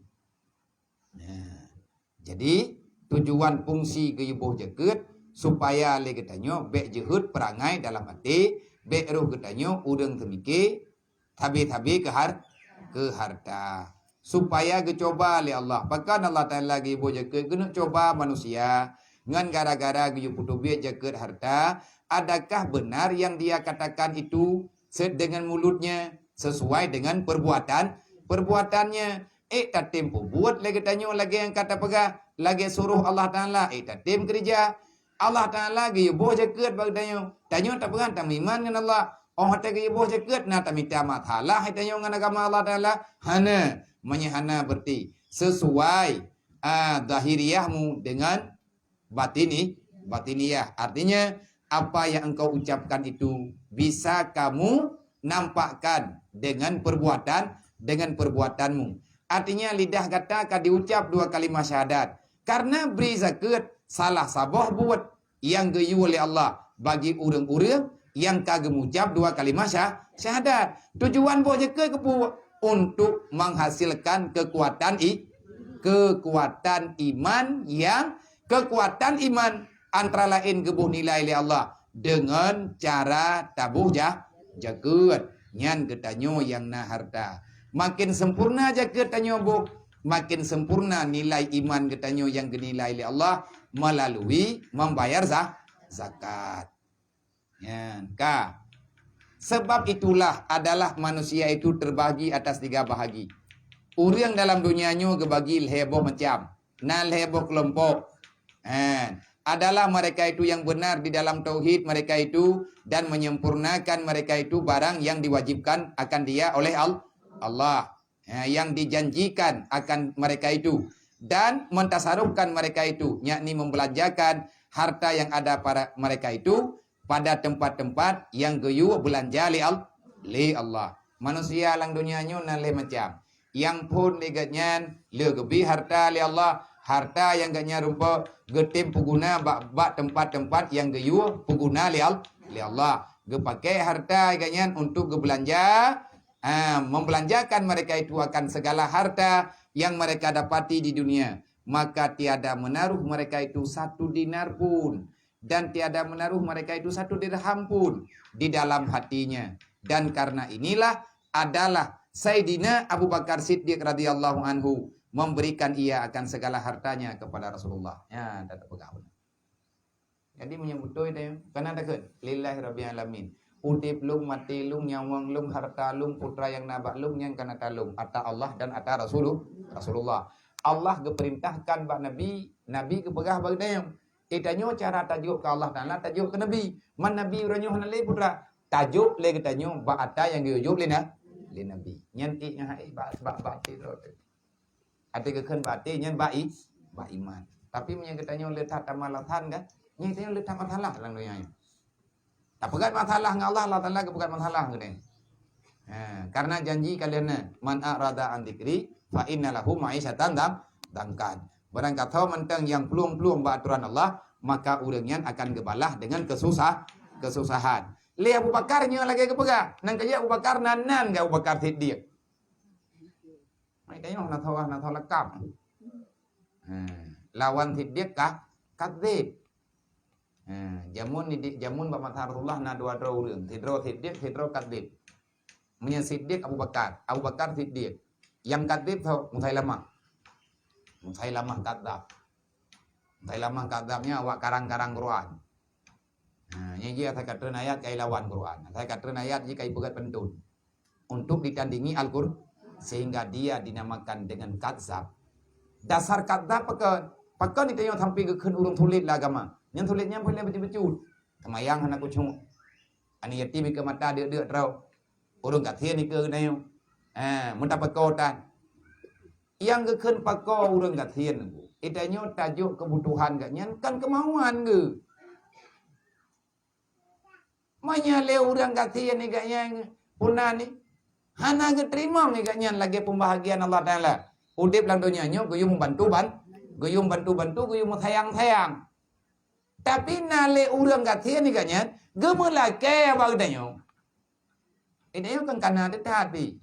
Jadi tujuan fungsi geyubuh jeket supaya le getanyo be jehut perangai dalam hati, be ruh getanyo udang temike tabi-tabi ke harta. Supaya gecoba le Allah. Pakan Allah Taala geyubuh jeket guna coba manusia ngan gara-gara geyubuh be jeket harta, adakah benar yang dia katakan itu dengan mulutnya sesuai dengan perbuatannya? Tak tempo buat lagi tanya lagi yang kata pegah lagi suruh Allah Ta'ala tak tem kerja Allah Ta'ala lagi boh jaket bagi tanya tak pegang tak iman dengan Allah tak lagi boh jaket tak minta matalah tanya dengan agama Allah Ta'ala hana menyehana berarti sesuai zahiriyahmu dengan batiniyah, artinya apa yang engkau ucapkan itu bisa kamu nampakkan dengan perbuatanmu. Artinya lidah kata akan diucap 2 kalimat syahadat. Karena beri zakat salah sabah buat yang geyu oleh Allah bagi orang-orang yang kagem ucap 2 kalimat syahadat. Tujuan buat zakat untuk menghasilkan kekuatan iman antara lain gebuh nilai oleh Allah dengan cara tabuh zakat. Nyan getanyo yang na harta. Makin sempurna jaket tanyo bu, makin sempurna nilai iman getanyo yang dinilai oleh Allah melalui membayar zakat. Ya, sebab itulah adalah manusia itu terbagi atas 3 bahagi. Orang dalam dunianya gebagi heboh macam, heboh kelompok. Adalah mereka itu yang benar di dalam tauhid mereka itu dan menyempurnakan mereka itu barang yang diwajibkan akan dia oleh Allah yang dijanjikan akan mereka itu dan mentasarufkan mereka itu, yakni membelanjakan harta yang ada pada mereka itu pada tempat-tempat yang geyu belanja li Allah. Manusia lang dunianya nale macam yang pun legatnya legebi harta li Allah, harta yang gaknya rupa getim peguna bak tempat-tempat yang geyu peguna li Allah. Gepakai harta gaknya untuk gebelanja. Membelanjakan mereka itu akan segala harta yang mereka dapati di dunia, maka tiada menaruh mereka itu 1 dinar pun dan tiada menaruh mereka itu 1 dirham pun di dalam hatinya. Dan karena inilah adalah Sayyidina Abu Bakar Siddiq radhiyallahu anhu memberikan ia akan segala hartanya kepada Rasulullah. Ya, tak pegang. Jadi menyebut itu karena takut lillahi rabbil alamin. Udip lung, mati lung, nyawang lung, harta lung, putra yang nabak lung, yang kena talung. Ata Allah dan ata Rasulullah. Allah keperintahkan bak Nabi kepegah bagi dia. Itanya cara tajuk ke Allah Ta'ala, tajuk ke Nabi. Man Nabi uranyo hanale putra. Tajuk le kitanya bak ata yang diujuk le Nabi. Nyanti nya hai bak ti ro. Ate keken bak ti nyan bak iman. Tapi menyangkatanya letak tamalatan kan? Nyatanya letak masalah lang dunia. Tak pegat masalah dengan Allah, Allah Ta'ala kepegat masalah ke karena janji kalian man a'rada an dzikri fa inna lahu ma'isyatan dangkan. Barang kata mentang yang pelum-pelum aturan Allah, maka urangnya akan gebalah dengan kesusahan. Le Abu Bakarnya lagi kepegat. Nang kaya Abu Bakar nanan ke Abu Bakar Siddiq. Mai kaya nak tahu lekap. Lawan Siddiq kadzib. Jamun Bapak Rasulullah na 2 orang. Sidro Siddiq, Sidro kadzib. Punya Siddiq Abu Bakar Siddiq. Yang kadzib Musailamah kadzab. Musailamah kadzabnya awak karang-karang Quran. Yang dia saya katakan ayat kai lawan Quran. Saya katakan ayat jika ibagat pentun untuk ditandingi Al-Qur'an sehingga dia dinamakan dengan kadzab. Dasar kadzab Pakkan itu yang sampai ke urung tulis lah agama. Yang tulisnya boleh betul-betul. Semayang anak kucing. Ani yatim ke mata dia terau. Urung kathian ni ke nayo. Muntah pakotan. Yang ke pakau urung kathian. Itanya tajuk kebutuhan katnya kan kemauan ke. Menyale orang kathian ni katnya punan ni. Hana ke terima ni katnya lagi pembahagian Allah Taala. Udip dalam dunia nyo guyum bantu guyum sayang. Tapi nale urang kathian ni katnya gemelake apa katanya. Ini kan karena hati.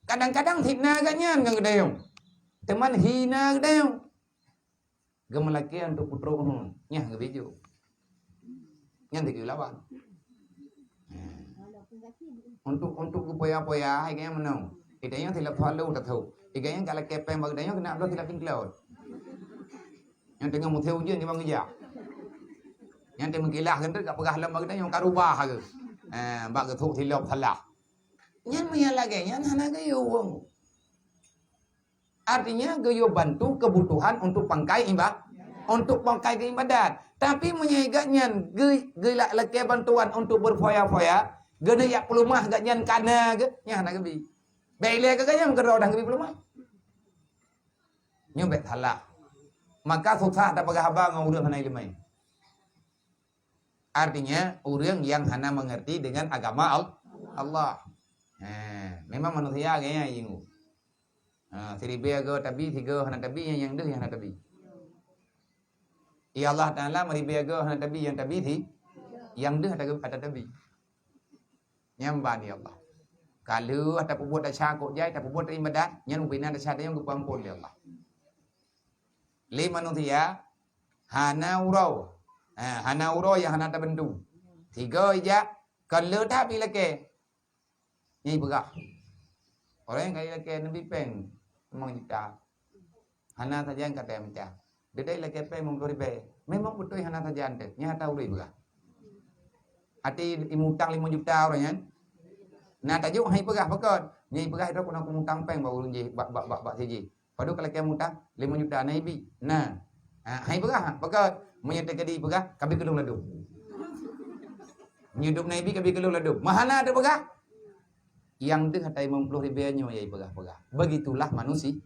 Kadang-kadang fitnah katnya kan katanya. Teman hina katanya. Gemelake untuk putro nya ngebiju. Nya dik lawan. Untuk kepoya-poya hai kaya menang. Idanya tidak follow tak tahu. Iganya kalau kepeng bagdanya kena upload tidak pingklaud. Yang tengah mutheu je ni bang geja. Yang tengah gilah kan tak pegah lam bagdanya yang karubah ke. Bak ke thuk thilop thalak. Nyan maya lagi nyan hana gayo wong. Artinya gayo bantu kebutuhan untuk pangkai ibadah. Untuk pangkai ibadat. Tapi menyegaknya gelak lagi bantuan untuk berfoya-foya. Gede yak pelumah gak nyan kana ke. Nya hana gebi. Baiklah kagaknya mengkerau dah gebi pelumah. Nyobek halak. Maka susah tak pakai habang urang hana ilmu. Artinya urang yang hana mengerti dengan agama Allah. Memang manusia kayaknya ingu. Seribe go tabi tiga hana tabi yang deh yang hana tabi. Ya Allah Taala meribe go hana tabi yang tabi thi yang deh ada tabi. Nyamba ni Allah. Kalau ada perbuat dasar kok jai, ada perbuat ibadat, nyan ubina dasar yang kupampun ya Allah. Le manusia hana urau. Hana urau yang hana tabendu. Tiga ija kalau tak bila ke. Ni begak. Orang yang kaya ke nabi peng memang kita. Hana saja yang kata macam. Dedai lagi peng mengkoribe. Memang betul hana saja ante. Nya tahu le begak. Hati imutang 5 juta orang kan. Nah tajuk hai pegah pakon. Ni pegah itu kena mutang peng baru je bak siji. Padu kalau kiam mutang 5 juta naibi. Nah. Hai pegah pakon. Menyata kadi pegah kabi kelung ladu. Nyudup naibi kabi kelung ladu. Mahana ada pegah. Yang deh hatai 50 ribuannya ya pegah. Begitulah manusia.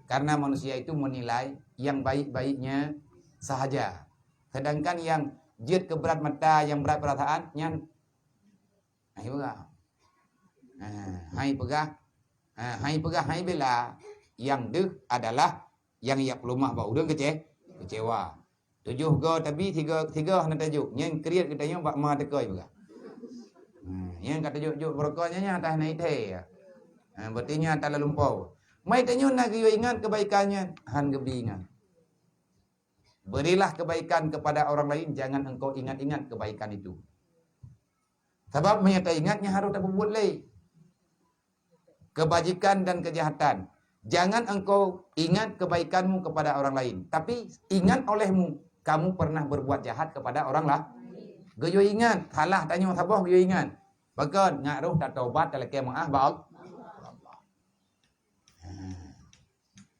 Karena manusia itu menilai yang baik-baiknya sahaja. Sedangkan yang jid keberat mata, yang berat perasaan, nyan hai pegah. Hai pegah, hai bela. Yang deh adalah yang ia pelumah bau udang kecewa. 7 go tapi 3 hana tajuk. Yang kriat katanya bak ma tekoi pegah. Yang kata juk berokoknya nya atas naik teh. Bertinya tak lumpau. Mai tanya nak yo ingat kebaikannya, han gebi ingat. Berilah kebaikan kepada orang lain, jangan engkau ingat-ingat kebaikan itu. Sebab menyata ingatnya harus tak berbuat lagi. Kebajikan dan kejahatan. Jangan engkau ingat kebaikanmu kepada orang lain. Tapi ingat olehmu. Kamu pernah berbuat jahat kepada orang lah. Gayo ingat. Salah tanya sabah gayo ingat. Bahkan ngaruh tak taubat dalam kemaah Allah.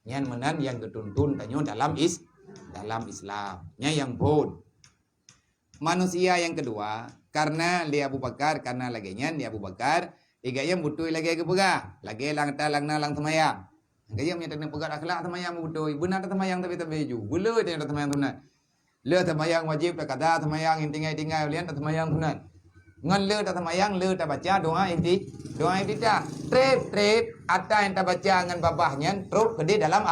Yang menan yang ketuntun tanya dalam Islam. Yang pun. Manusia yang kedua. Karena dia Abu Bakar, karena laginya dia Abu Bakar, igayam butuh lagi ke pegah, lagi lang semayang. Igayam yang tengah pegah akhlak semayang butuh, benar semayang tapi baju, boleh dia semayang sunat. Le semayang wajib tak kata semayang intingai lian semayang sunat. Ngan le tak semayang le tak baca doa inti tak. Trip ada yang tak baca ngan babahnya, terus gede dalam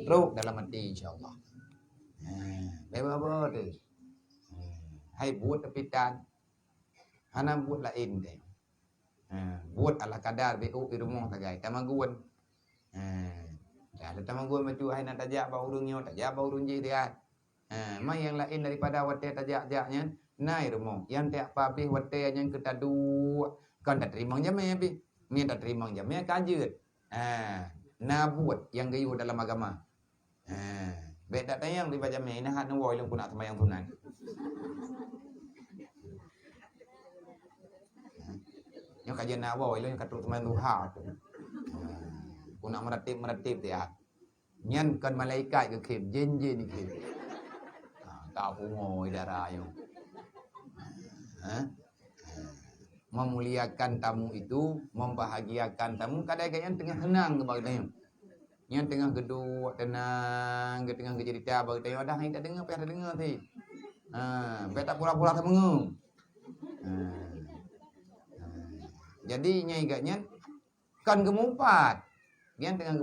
terus dalam hati insyaallah. Beba tu. Hai buat tepitan. Hana buat lain deh. Buat ala kadar BU di rumah tagai tamaguan. Ada tamaguan macam hai nak tajak bau urungnya, tajak bau urung je dia. Mai yang lain daripada wate tajak-jaknya, nai rumah. Yang tak papih wate yang kita dua kan tak terima jamnya pi. Ni tak terima jamnya kajut. Na buat yang gayu dalam agama. Beda tayang di baca mai nah nu woi lung punat semayang tunan. Yang kajian nak bawa, yang katul teman duha tu. Kuna meratib dia. Nyan kan malaikat ke kim, jin-jin ni kim. Kau ngồi darah yo. Memuliakan tamu itu, membahagiakan tamu, kadang-kadang tengah tenang ke bagdanya. Yang tengah geduk, tenang, ke tengah cerita bagdanya, dah tak dengar, tak dengar ti. Tak pura-pura tak mengu. Jadi nyai gaknya kan gemumpat. Yang tengah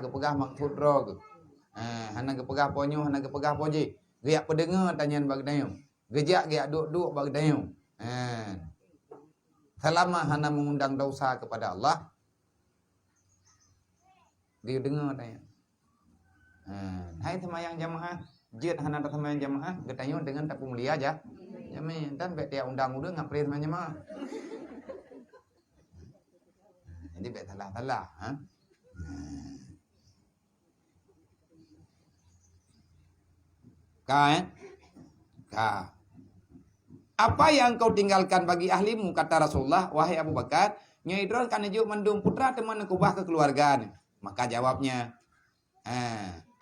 kepegah maksud rog. Hana kepegah ponyo, hana kepegah poji. Giak pendengar tanyan bagdanya. Gejak giak duk-duk bagdanya. Selama hana mengundang dosa kepada Allah, dia dengar tanya. Hai semayang jamaah, jid hana tak semayang jamaah, getanya dengan tak mulia aja. Jamin dan bet dia undang udah ngapri semayang jamaah. Jadi bet salah-salah, Ka. Apa yang kau tinggalkan bagi ahlimu, kata Rasulullah, wahai Abu Bakar, Nyai Idron kan juk mendung putra teman kubah kekeluargaan. Maka jawabnya,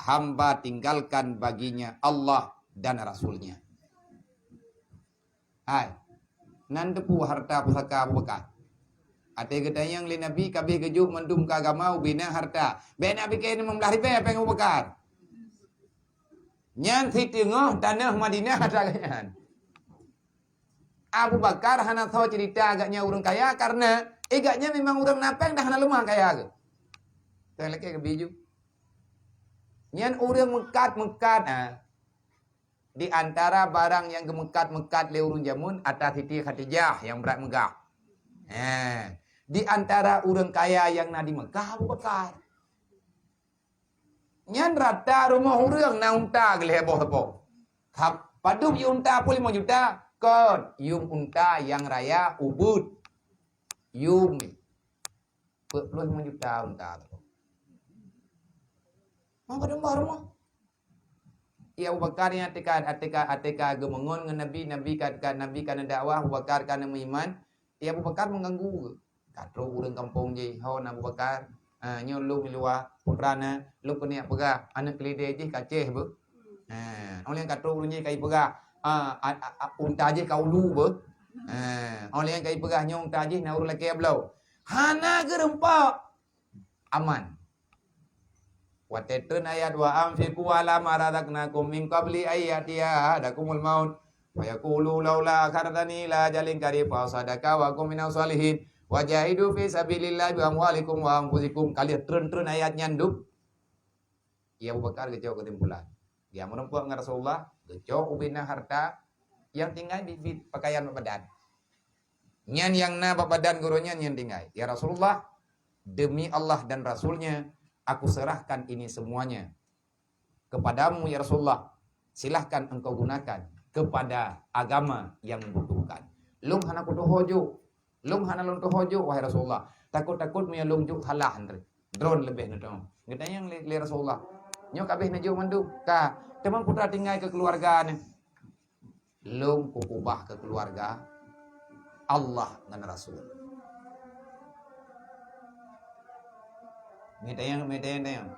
hamba tinggalkan baginya Allah dan Rasulnya. Hai, nan depu harta pusaka Abu Bakar. Ate gedayang li Nabi kabeh gejuk mendum ke agama ubina harta. Be Nabi kene membelah ribe peng Abu Bakar. Nyan si tengah tanah Madinahadaganyan. Abu Bakar hana tahu cerita agaknya orang kaya karena agaknya memang orang napeng dah hana lemah kaya ke. Saya lagi ke biju. Nyan orang mekat di antara barang yang gemekat-mekat le urun jamun atas Siti Khadijah yang berat megah. Di antara orang kaya yang na di Mekah Abu Bakar. Nyan rata rumah orang na unta ke heboh-heboh. Padum unta pun 5 juta. Kon yum unta yang raya ubud. Yum ni. 45 juta unta tu. Mau padum rumah. Ya Abu Bakar yang atika gemengon dengan Nabi kan dakwah Abu Bakar kan iman. Ya Abu Bakar mengganggu. Katro urang kampung je haun Abu Bakar. Nyo lu milua putrana lu kena pegah anak kelide je kaceh bu. Oleh katro urang je kai pegah. Unta je kau lu bu. Oleh yang kai pegah nyong unta je na urang laki ablau. Hana gerempak aman. Watetun ayat wa amfiku ala maradaknakum min qabli ayatiya hadakumul maut wa yaqulu laula akhartani la jalin qarib fa sadaka wa kum minas salihin wajahidu fi sabilillah bi amwalikum wa anfusikum. Kali trun ayat nyanduk. Ya Abu Bakar gejau kesimpulan. Dia menempuh dengan Rasulullah, gejau ubina harta yang tinggal di pakaian badan. Nyan yang na badan gurunya nyan tinggal. Ya Rasulullah, demi Allah dan Rasulnya, aku serahkan ini semuanya kepadamu ya Rasulullah. Silahkan engkau gunakan kepada agama yang membutuhkan. Lung hana kudu hojo. Lung hana lung tu hojo wahai Rasulullah. Takut-takut punya lung juk halah andre. Drone lebih nado. Ngedanya yang li Rasulullah. Nyo kabeh najo mandu. Ka, teman putra tinggal ke keluarga ni. Lung kukubah ke keluarga Allah dan Rasul. Medayang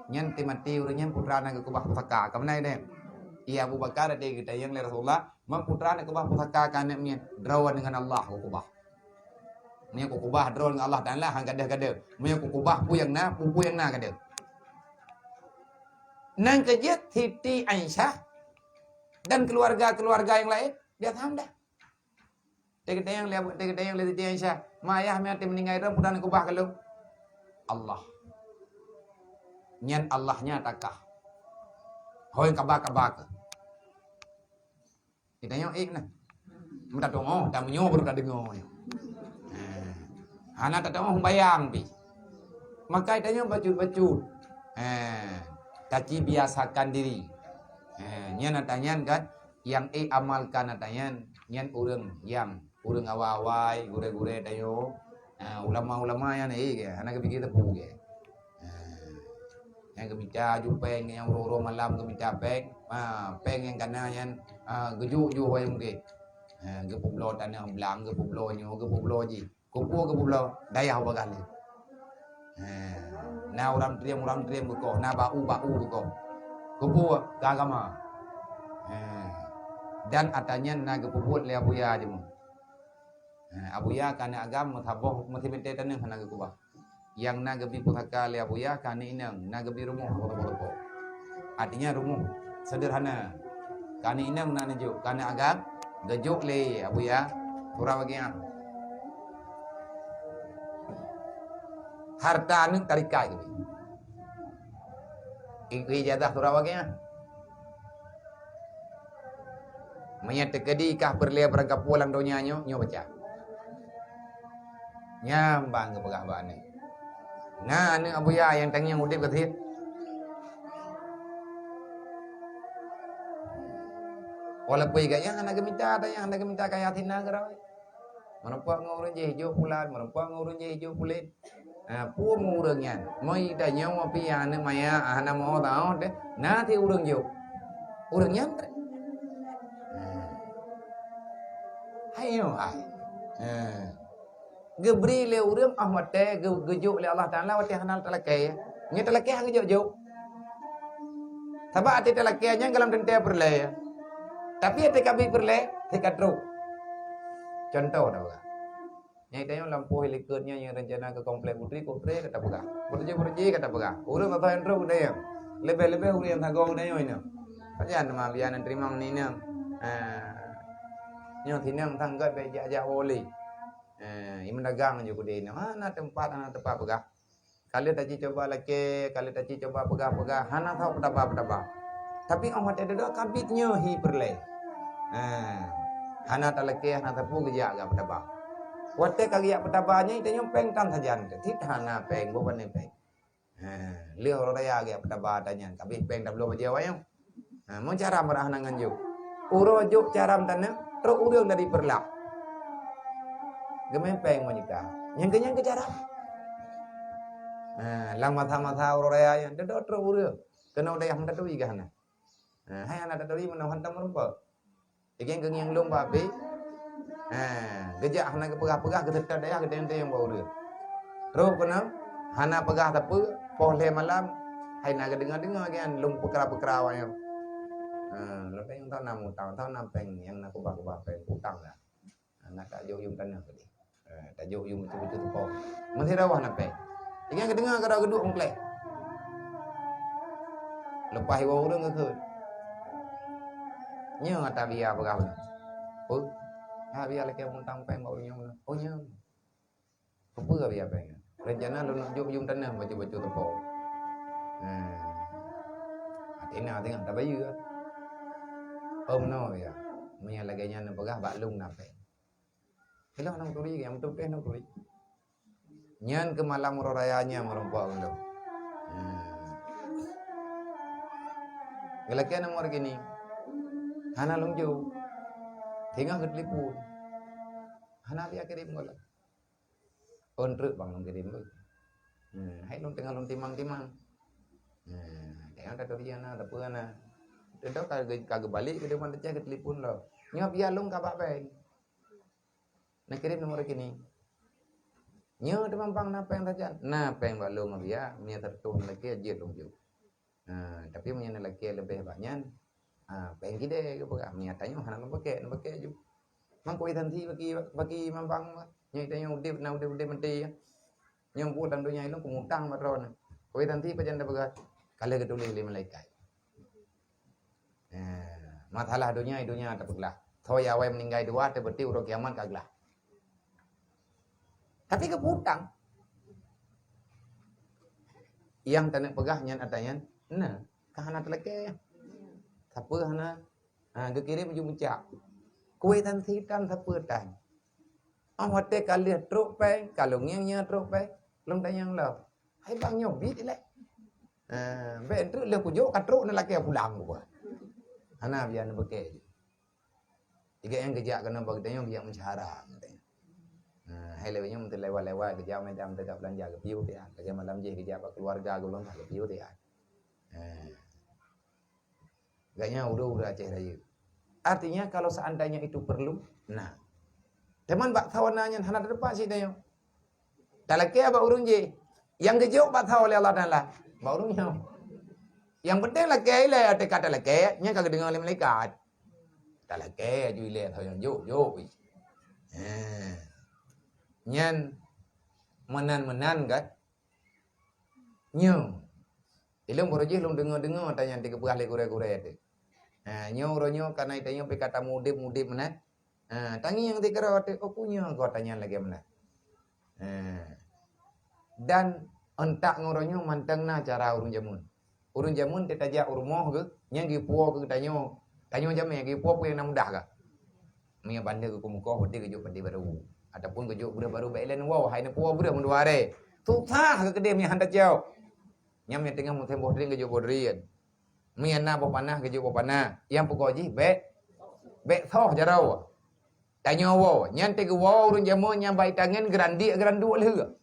nyan timati urunyan putra na kekubah pusaka kamnai deh. Iya Abu Bakar ada kita yang le Rasulullah memputra na kekubah pusaka kana mian drawan dengan Allah kekubah. Nya kekubah drawan dengan Allah dan lah hang gadah-gadah. Nya kekubah pu yang na gadah. Nang kejat Siti Aisyah dan keluarga-keluarga yang lain dia tahu dah. Kita yang le Siti Aisyah, mayah mati meninggal ram putra na kekubah kalau Allah. Nyan Allahnya takah. Hoi kabak. Kita yang na. Minta dongo, dah menyo baru dah dengar. Hana tak dongo bayang pi. Maka itanya baju. Kaci biasakan diri. Nyan natanyan kan yang amalkan natanyan nyan urang yang urang awai gure-gure tayo. Ulama-ulama yang hana kepikir tepu ke. Yang kebica jupeng yang roro malam kebica peng peng yang kana yang gejuk ju hoy mungkin gepublo tanah belang gepublo nyo gepublo ji kupu gepublo dayah bakal Nah orang teriam buko, nah bau buko. Kubu gagama. Dan atanya naga puput le abuya jemu. Abuya kana agam mataboh matimente taneng naga kuba. Yang naga bi putaka le abuya kana inang naga bi rumuh boto-boto. Artinya rumuh sederhana. Kana inang na nejuk kana agam gejuk le abuya pura bagian. Harta anu tarikai gitu. Ikri jadah pura bagian. Mayat tekedi kah perlia berangkap pulang donya nyo baca. Nyambang ke pegah bane. Nah anu abuya yang tangnya udip ketit. Walaupun gaya anak minta ada yang anak minta kaya tina gerawai. Merempak ngurun je hijau pulan, merempak ngurun je hijau pulen. Pu ngurungnya. Moi dah nyawa pi ane maya ana mau tahu deh. Nanti urung jo. Urungnya. Hayo ai. Gebri le urang ahmad te gejuk le Allah Taala wa tahanal talakay. Ngi talakay hang gejuk. Sabab ate talakaynya dalam tente perle. Tapi ate kabi perle te katru. Contoh dah bukan. Nyai tayong lampu helikopternya yang rencana ke komplek putri kata bukan. Berje kata bukan. Urang atau entro udah ya. Lebih urang thagong dah ini. Pajan ma bianan terima menina. Nyo tinang tangga be jaja oli. Iman dagang je kudin. Mana tempat pegah. Kali tadi coba lagi, kali tadi coba pegah. Hana tahu petaba. Tapi orang ada dah kabitnya hi perle. Hana tak lagi, hana tapu kerja agak petaba. Wate kagi petabanya itu yang peng tan sajan. Tit hana peng bukan ni peng. Lihat orang raya agak petaba tanya. Tapi peng tak belum jawab yang. Mau cara merah nangan juk. Uro juk cara tanah. Terus urang dari perlak. Gemempeng menikah. Yang ke cara. Lang mata orang raya yang dedot terus urang. Kena udah yang tatui ke hana. Hai anak tatui mana hantam merumpa. Ikan yang lom babi. Gejak hana ke pegah-pegah ke tetap daya ke dente yang bau urang. Terus kena hana pegah tapu pohle malam. Hai naga dengar kan lom pekera-pekera yang. Lepas yang tahu nampeng yang nak kubah peng utang lah. Nak tak jauh yung tanah tadi. Tak jauh yung betul-betul tu kau. Masih rawah nampeng. Ikan kedengar kada geduk mengklek. Lepas iwa urang ke. Nya ngata biar pegah. Oh. Biar lek utang peng bau nya. Oh nya. Apa biar peng. Rencana lu nak jauh yung tanah baca-baca tu kau. Atina tengah tak bayu. No ya, punya laganya nak pegah baklung nape. Kalau nang turi yang tu nang turi. Nyan ke malam rayanya merompak belum. Gelakian nomor gini. Hana lungju. Tinggal ketlipu. Hana dia kirim gola. Ontruk bang long kirim tu. Hai long tengah long timang-timang. Tengah tak turi ana tak ana. Tentu kagak balik ke depan dia ke telepon lo. Nyop ya lung kabak peng. Nak kirim nomor kini. Nyo teman-pang napeng saja. Napeng balung dia, punya tertun lagi aja dong ju. Tapi punya lagi lebih banyak. Peng gede ke pegah. Punya tanya hana nak pakai ju. Mang koi tanti bagi mampang. Nyo tanya udip menti. Nyo pu dan dunia ilung kumutang matron. Koi tanti pajan dah pegah. Kalau ketuli le malaikat. Masalah dunia tak peglah. Thoya awai meninggal dua terbeti urang kiamat kaglah. Tapi keputang. Yang tanak pegahnya atanya, nah, kahana teleke. Siapa hana? Kekirim ju mencak. Kue tan sitan siapa tan. Hote kali truk peng, kalau nya truk peng, long tanyang lo. Hai bang nyobit lek. Ben truk le pujuk katruk na laki pulang gua. Hana biar nak pakai. Tiga yang kejak kena bagi tanya biar mencara. Hai lewatnya mesti lewat kejak macam tegak belanja ke piu dia. Lagi malam je kejak keluarga gulung ke piu dia. Gaknya udah aceh raya. Artinya kalau seandainya itu perlu, nah. Teman bak kawananya hana depan sih tanya. Tak laki apa urun je. Yang gejuk bathau oleh Allah Taala. Barunya. Yang penting là kế le te kata là kế, nya kagak dengar oleh malaikat. Tak là kế ju le thau yang yo. Nyan menan kan. Nyo. Ilung boroje long dengar tanya tiga buah le kure-kure tu. Nyo ronyo karena itanya pe kata mudip mana. Tangi yang dikira tu okunya kau tanya lagi mana. Dan entak ngoronyo mantengna cara urun jamun. Urun jamun kita ja urmoh ke nyang gi puo ke tanyo jam yang gi puo yang mudah ka. Mia bande ke kumuko hodi ke jo padi baru. Ataupun ke jo baru bailen wow hai na puo budak menduare. Tu tah ke kedem yang handak jauh. Nyam yang tengah mutem bodri ke jo bodrian. Mia na bo panah ke jo bo panah. Yang pokoji be thoh jarau. Tanyo wow nyan te ke wow urun jamun nyam bai tangan grandu leh.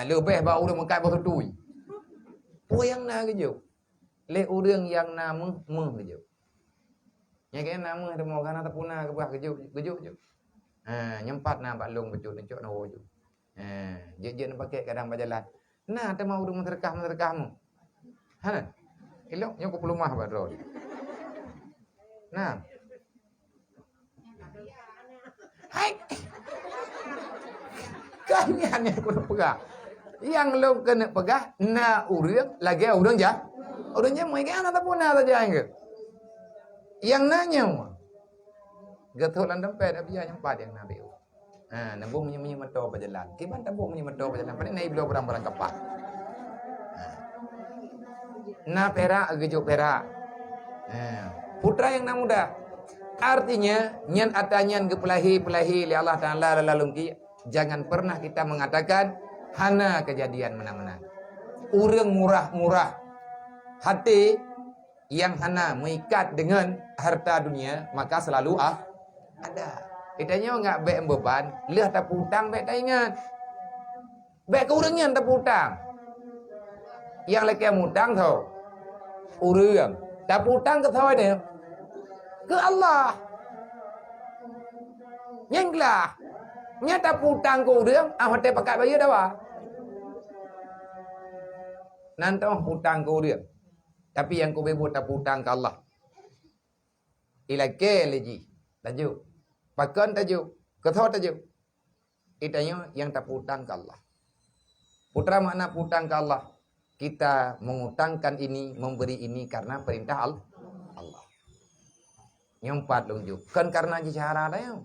Lebih bau urang mengkat bau tui. Po yang na ke jo. Le urang yang na meng ke jo. Nya ke na meng mau kana tapuna ke bah ke jo. Nyempat na bak long becut encok na wo jo. Je na pakai kadang berjalan. Nah, ta mau urang menterkah mu. Ha. Elok nyo ko pelumah bak ron. Nah. Hai. Kanyan yang kena pegang. Yang lo kena pegang, na urang lagi urang ja. Urangnya mai kan ataupun na saja ke. Yang nanya. Gatulan dompet abia nyempat yang nabi. Nambung menyi meto berjalan. Kiban tambung menyi meto berjalan. Pada naik beliau barang-barang kapal. Na perak gejuk perak. Putra yang na muda. Artinya nyan atanyan ke pelahi li Allah Taala lalalungki. Jangan pernah kita mengatakan hana kejadian menang-menang. Urang murah-murah. Hati yang hana mengikat dengan harta dunia, maka selalu ada. Itanya enggak baik beban, leh tak hutang baik tak ingat. Baik ke urangnya tak hutang. Yang lagi hutang tau. Urang. Tak hutang ke tau dia. Ke Allah. Nyenglah. Nya tak hutang ke urang, hotel pakai bayar dah wah. Nanti hutang ke urang. Tapi yang kau bebut tak hutang ke Allah. Ilake lagi. Tajuk. Pakan tajuk. Kethot tajuk. Itanya yang tak hutang ke Allah. Putra makna hutang ke Allah. Kita mengutangkan ini, memberi ini karena perintah Allah. Nyempat lunjuk. Kan karena cara dah.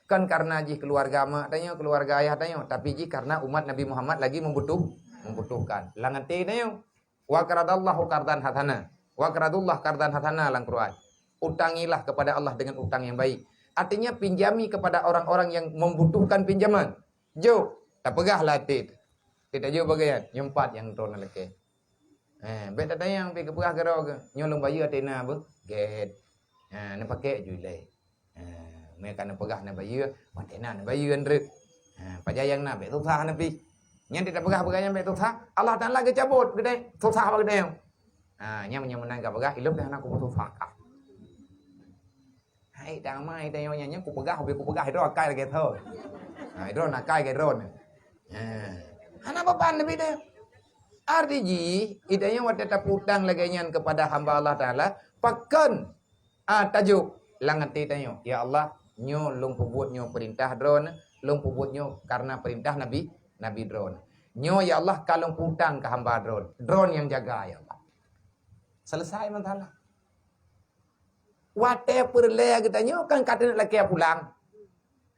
Kan karena ji keluarga mak tanya, keluarga ayah tanya, tapi ji karena umat Nabi Muhammad lagi membutuhkan. Langan te tanya. Wa qaradallahu qardan hasana. Wa qaradullah qardan hasana lang Quran. Utangilah kepada Allah dengan utang yang baik. Artinya pinjami kepada orang-orang yang membutuhkan pinjaman. Jo, tak pegahlah te. Kita jo bagian nyempat yang ton leke. Bet tanya yang pi kepegah kero ke nyolong bayi atena be. Get. Nak pakai julai. Mereka nak pegah nak bayar, mana nak bayar andre. Pajak yang nak bet susah nak pi. Yang tidak pegah yang bet susah, Allah Taala ke cabut gede, susah apa gede. Yang menang ke pegah, hidup dah nak ku susah kah. Hai dah mai tanya yang ku pegah hidro akai lagi tu. Hidro nak akai ke ron. Anak beban lebih dah. Artinya, idanya waktu taputang lagi yang kepada hamba Allah Taala, pakan tajuk langat tanya, ya Allah, nyo long pubut nyo perintah drone, long pubut nyo karena perintah Nabi drone. Nyo ya Allah kalau putang ke hamba drone yang jaga ya Allah. Selesai masalah. Wate perle kita nyo kan kata nak laki pulang.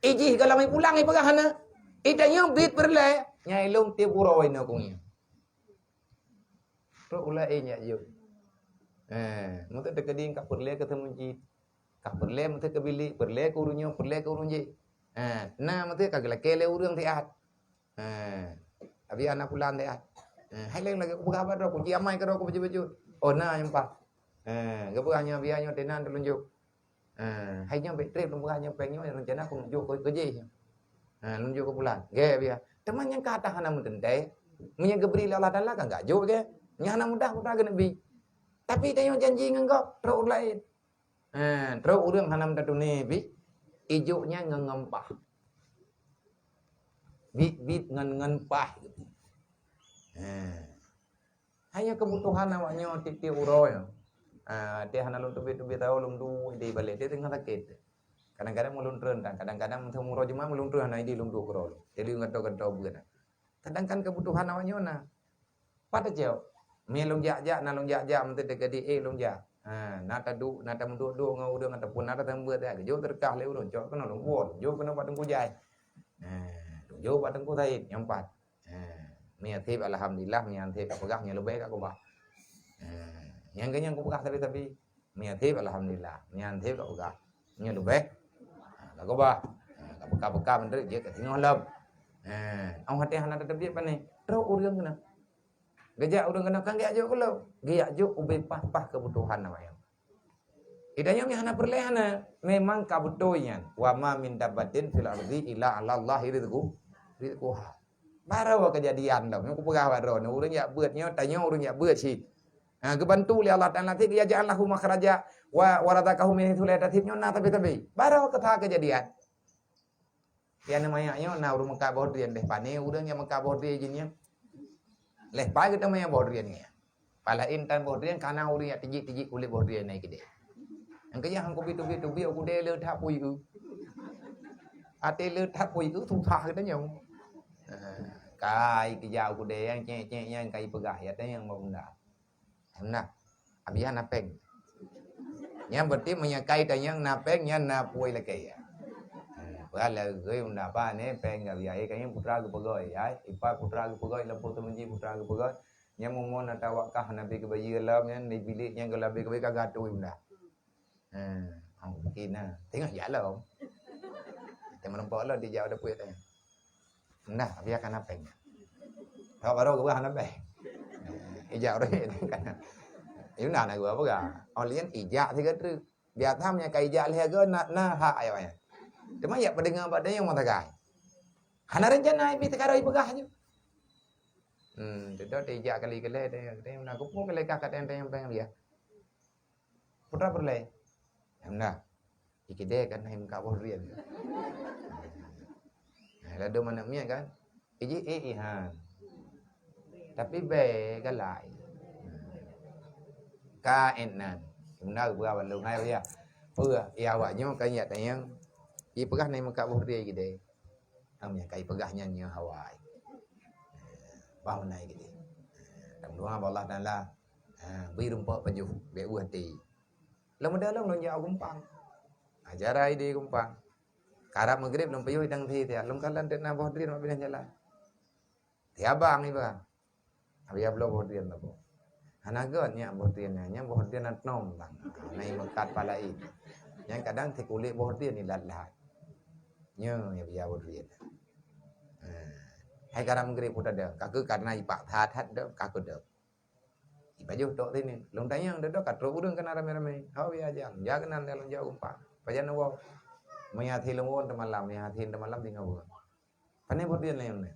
Iji kalau mai pulang ai pegahana. Itanya bit perle, nyai long ti puro ino kungnya. Ro ulai nya yo. Mungkin terkeding kat perle ketemu ji. Kak perle mesti ke bilik, perle ke urun je. Nah mesti kagak laki le urang tiat. Abi anak pulang tiat. Hai leng lagi aku apa ro, kunci amai ke ro aku baju-baju. Oh nah nyempa. Gapuranya biarnya tenan telunjuk. Hai nya betre lumburanya pengnya rencana aku nunjuk ke je. Nunjuk ke pulang. Ge biar. Teman yang kata hana mentente, munya gebri Allah Taala kan enggak jo ke. Nya hana mudah putra ke nabi. Tapi dia janji ngengkau ro lain. Terus urang hanam tatu ni bi ijuknya ngengempah. Bit ngengempah gitu. Hanya kebutuhan awaknya tiap uro ya. Dia hana lung tubi tahu lung du di balik dia tengah sakit. Kadang-kadang mulun rendang, kadang-kadang temu uro cuma mulun hana di lung du kro. Jadi ngedo-gedo bukan. Sedangkan kebutuhan awaknya na. Pada jauh. Mi lung jak-jak na lung jak-jak mesti dekadi lung jak. Nata mendu ngau udah ngata pun nata tembut ya. Jo terkah le urun cok kena lung won. Jo kena pateng ku jai. Jo pateng ku tait yang empat. Mi atip alhamdulillah mi antip pegahnya lebih kak kubah. Yang kenyang ku pegah tapi mi atip alhamdulillah. Mi antip kak pegah. Nya lebih. Kak kubah. Kak pekah-pekah menteri dia ke tengah lem. Ông hati hana tetap dia pani. Terus urang kena. Gejak urang kena kan dia ajuk kalau. Dia ajuk ubah pah kebutuhan namanya. Idanya mi hana perlehana memang kabutoyan. Wa ma min dabbatin fil ardi illa 'ala Allah rizquha. Baru kejadian dah. Aku pegah baru. Urang ya beutnya tanya urang ya beut sih. Kebantu oleh Allah Taala dia ja'alahu makhraja wa waradakahu min haitsu la yahtasib nyona tapi. Baru kata kejadian. Ya namanya na urang Mekah bohdrian deh pane urang yang Mekah bohdrian jinnya. Leh pa kita maya bohdrian ya. Pala intan bohdrian kana urang ya tiji kulit bohdrian naik gede. Ang kaya hang kopi tubi aku de le tha pui ư. Ate le tha pui ư thu tha kita nyong. Kai kijau ku de yang cek yang kai pegah ya teh yang mau benda. Nah, abian napeng. Yang berarti menyakai tanyang napeng yang napui lagi ya. Là gửi ông đà ba nè pen gặp vậy cái putra của pegoi ai ipa putra của pegoi la putra menji putra của pegoi yang momon na tawakah nabi ke bayi lam yang di bilik yang kalau lebih ke gato ông dah ông mungkin na tengok ya lah om teman nampak lah di jauh dah punya tanya nah biarkan apa nya kalau baru ke bahan apa ijak dah kan itu nak gua apa gak olian ijak thì cái biar thamnya kai ijak leh ke na hak ayah cuma ya pendengar pada yang matagai. Hana rencana ipi tekaroi pegah je. Tidak dijak kali-kali dia nak kupu kali kakak yang pengen dia. Putra berlai. Hamna. Ikide kan hem ka bohrian. Lalu mana mia kan? Iji ihan. Tapi be galai. Ka enan. Hamna gua balu ngai dia. Pua ya awaknya kanya tayang I pegah nai maka bohri gede. Amnya kai pegahnya nya Hawaii. Bau nai gede. Dam doa Allah Taala. Bi rumpa pajuh be uhti. Lam dalam lo jauh gumpang. Ajarai di gumpang. Karab maghrib lam payuh dang thi tia. Lam kalan na bohri ma binan jalan. Tia bang ni bang. Abi ablo bohri na bo. Hanagon nya bohri nya bohri na nom bang. Nai makat palai. Yang kadang thi kulit bohri ni lat-lat. Nya ya biar bohrian. Hai karam gre puta dah. Kaku karena ipak that dah kaku dah. Ibaju tok sini. Long tayang dah katro urang kana rame-rame. Hau ya jam. Ja kenan dalam jauh umpa. Pajan wo. Maya thi lewon temalam ya thi temalam tinggal buat. Pane bohrian lain ne.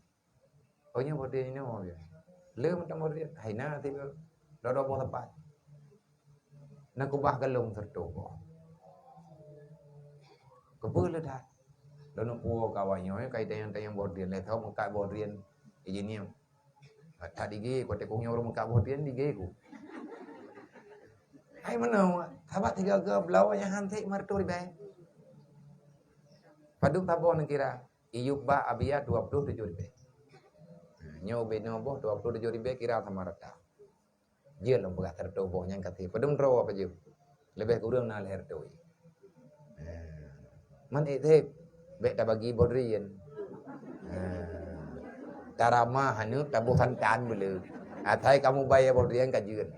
Oh nya bohrian ini mau ya. Le macam bohrian. Hai na thi do bo tepat. Nak kubah galung tertobo. Kebul dah. Lalu puo kawannya kai tayang bohrian le thau maka bohrian ijini. Tak dige ko te kongnya orang maka bohrian dige ku. Hai mana thabat tiga ke belau yang hantik martu di bae. Paduk tabo nak kira iyub ba abia 27 ribu. Nyo be no boh 27 ribu kira sama rata. Dia lom begat tertobo yang kati padum ro apa je. Lebih kurang na leher tu. Man ite be ta bagi bohrian. Tarama hanu tabuhan tan belu. Athai kamu bayar bohrian kajian.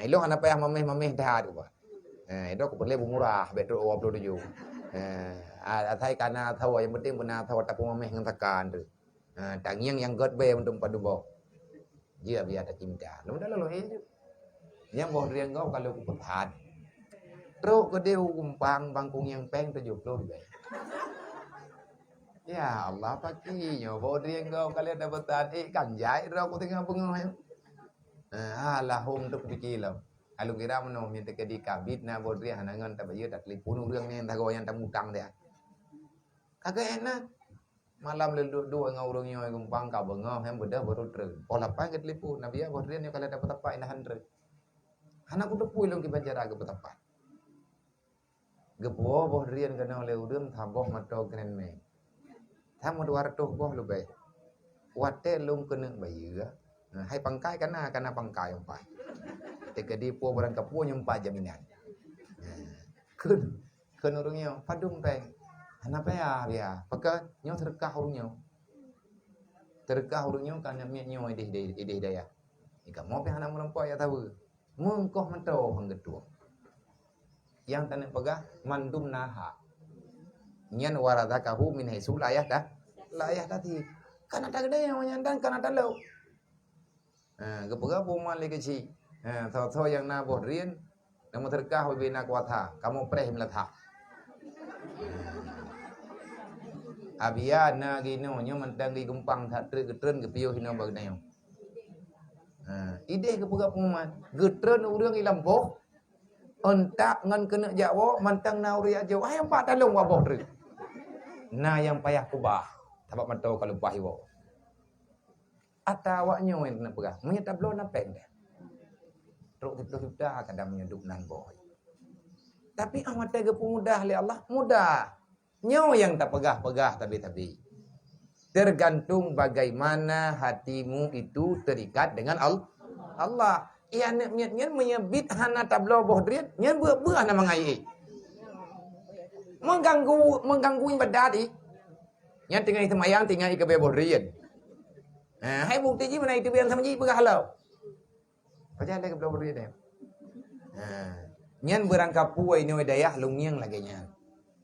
Ilo hana payah mameh dah tu ba. Itu aku boleh murah betul 27. Athai kana tahu yang penting benar tahu tapu mameh ngan tekan tu. Tangiang yang god be untuk padu bo. Dia biar tak cinta. Lalu dah lalu yang bohrian kau kalau ku perhan. Terus ke dia gumpang bangkung yang peng 70 be. Ya Allah pakinya bohrian kau kalian dapat tadi kan jai rau ku tengah bengong. Lahum untuk dikilau. Kalau kira mana minta ke dikabit na bohrian hanangan tak bayar tak telefon urang ni entah kau yang tak mutang dia. Kagak enak. Malam duduk dengan urang nyoi gumpang ka bengah yang bedah baru treng. Pola pa ke telefon Nabi ya bahrian kalau dapat apa ina handre. Anak ku depui long ki banjara ke betapa. Gepo bahrian kana oleh udem thaboh mato kenen me. Tham mod warto boh lu be. Wate lung kena bayu. Hai pangkai kana pangkai yang pai. Teka di po barang kapu nyumpa jaminan. Kun urangnya padung peng. Kenapa ya? Pakai nyo terkah urungnya. Terkah urungnya kan miat nyo ide daya. Jika mau pe anak melempoi ya tahu. Mengkoh mentau hang gedua. Yang tanek pegah mandum naha. Nyan waradakahu min haisu layah dah. Layah tadi. Kan ada gede yang menyandan kan ada lo. Gepegah pumal kecil. Tahu yang na bodrian. Namu terkah wibina kuatha. Kamu preh melatha. Abia na gino nyo mentang gi gumpang tak getren ke piyo hino bagnayo. Ide ke pega pengumuman, getren urang ilam boh. Entak ngan kena jawo mantang nauri aja. Ai empat talung wa boh re. Na yang payah kubah. Tapak matau kalau pahiwo. Atawak nyo en nak pega. Munya tablo na peng deh. Rok kita kadang menyeduk nan boy. Tapi amat tega mudah li Allah, mudah. Nyo yang tak pegah-pegah tapi. Tergantung bagaimana hatimu itu terikat dengan Allah. Ia niat menyebit hana tablo bohdrian, nyan buah na mangai. Mengganggu ibadat i. Nyan tinggal semayang tinggal ke bohdrian. Hai bukti ji mana itu biang sama ji pegah halau. Baca ada ke bohdrian. Nyan berangkap puai ni dayah lungiang lagi nyan.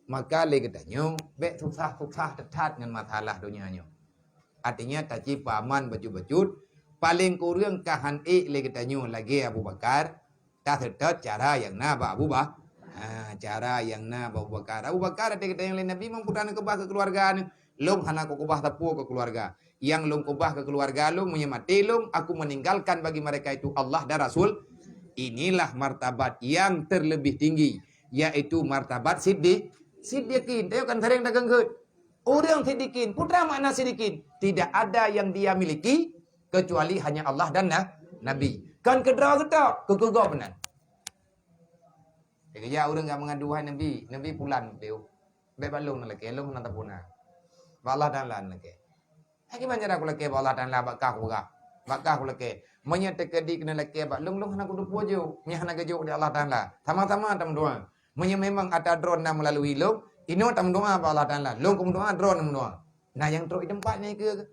Maka le katanya be susah tetat dengan masalah dunianya. Artinya taci paman baju-bajut paling kurang kahan le katanya lagi Abu Bakar tak tetat cara yang na Abu Bakar. Cara yang na Abu Bakar. Abu Bakar ada katanya lain Nabi mempunyai kebah ke keluarga ni. Lom hana ko kubah tapu ke keluarga. Yang lom kubah ke keluarga lom menyemati lom aku meninggalkan bagi mereka itu Allah dan Rasul. Inilah martabat yang terlebih tinggi, yaitu martabat Siddiqin. Dia kan sering dagang ke. Orang siddiqin, putra makna siddiqin. Tidak ada yang dia miliki kecuali hanya Allah dan Nabi. Kan kedra kita, kegugah benar. Ya orang enggak mengaduhan Nabi, Nabi pulan beliau. Bebalung nak lagi, long nak tapuna. Allah dan lan lagi. Hai gimana aku lagi Allah dan la bakah aku lagi. Menyata kedi kena lagi bak long nak kudu pojo. Nya nak gejuk di Allah Taala. Sama-sama tam doa. Memang ada drone na melalui long, ino tam doa apa Allah Taala. Long kum doa drone nam doa. Nah yang teruk tempat ni ke.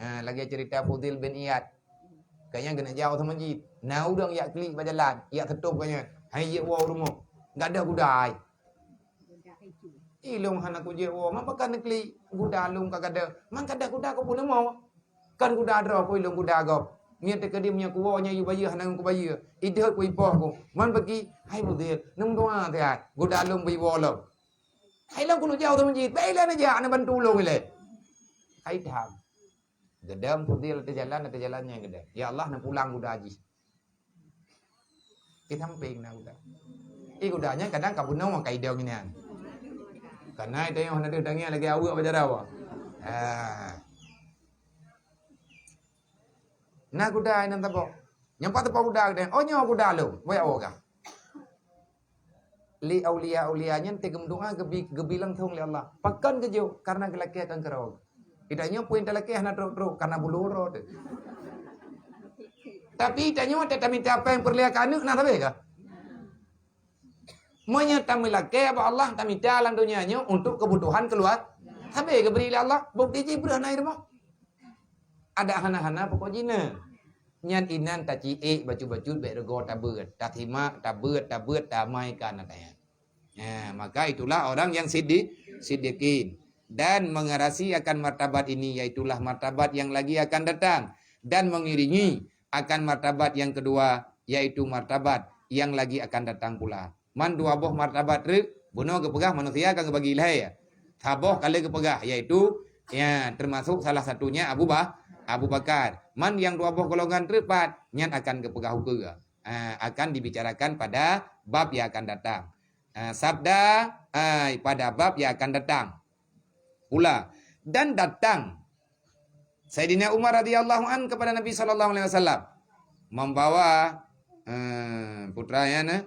Lagi cerita Fudil bin Iyad. Kayaknya kena jauh sama masjid. Nah udang yak klik berjalan, yak ketup kayaknya. Hai ye wow rumah. Enggak ada gudai. Ilung hana ku je wow, ngapa kan klik guda lung kagak ada. Man kada guda ko pun mau. Kan guda dro ko ilung guda go. Nya te kedim nya ku nya yu bayu hana ku bayu. Ide ku ipoh ku. Man bagi hai Fudil, nung doa te ai. Guda lung bi wo lo. Hai lang ku jauh sama masjid. Baiklah aja ana bantu lung ile. Hai tham. Gedam Fudil ada jalannya yang gede. Ya Allah nak pulang kuda haji. Kita samping nak kuda. Kudanya kadang kabun nama kaidau ni kan. Karena itu yang hendak datangnya lagi awak baca rawa. Nah kuda ini tak boleh. Nyampak tempat kuda gede. Oh nyawa kuda lu. Boleh awak kan? Li aulia-aulianya tegem doa gebilang thong li Allah. Pakan kejo karena gelaki akan kerau. Idanya poin telaki hana truk karena buluro tu. Tapi idanya ada minta apa yang perlihatkan nak tahu ke? Menyata milaki apa Allah tak minta dalam dunianya untuk kebutuhan keluar. Tapi ke beri Allah bukti je berana irma. Ada hana-hana pokok jina. Nyan inan taci baju-baju berego tabut, tathima tabut damai kan katanya. Maka itulah orang yang siddiqin. Dan mengarasi akan martabat ini, yaitulah martabat yang lagi akan datang. Dan mengiringi akan martabat yang kedua, yaitu martabat yang lagi akan datang pula. Man dua boh martabat bunuh kepegah manusia akan kebagi ilahi ya. Taboh kali kepegah, yaitu ya termasuk salah satunya Abu Bakar. Man yang dua boh golongan tepat, nyan akan kepegah hukum. Akan dibicarakan pada bab yang akan datang. Sabda pada bab yang akan datang. Pula Dan datang Sayyidina Umar radhiyallahu an kepada Nabi sallallahu alaihi wasallam membawa putranya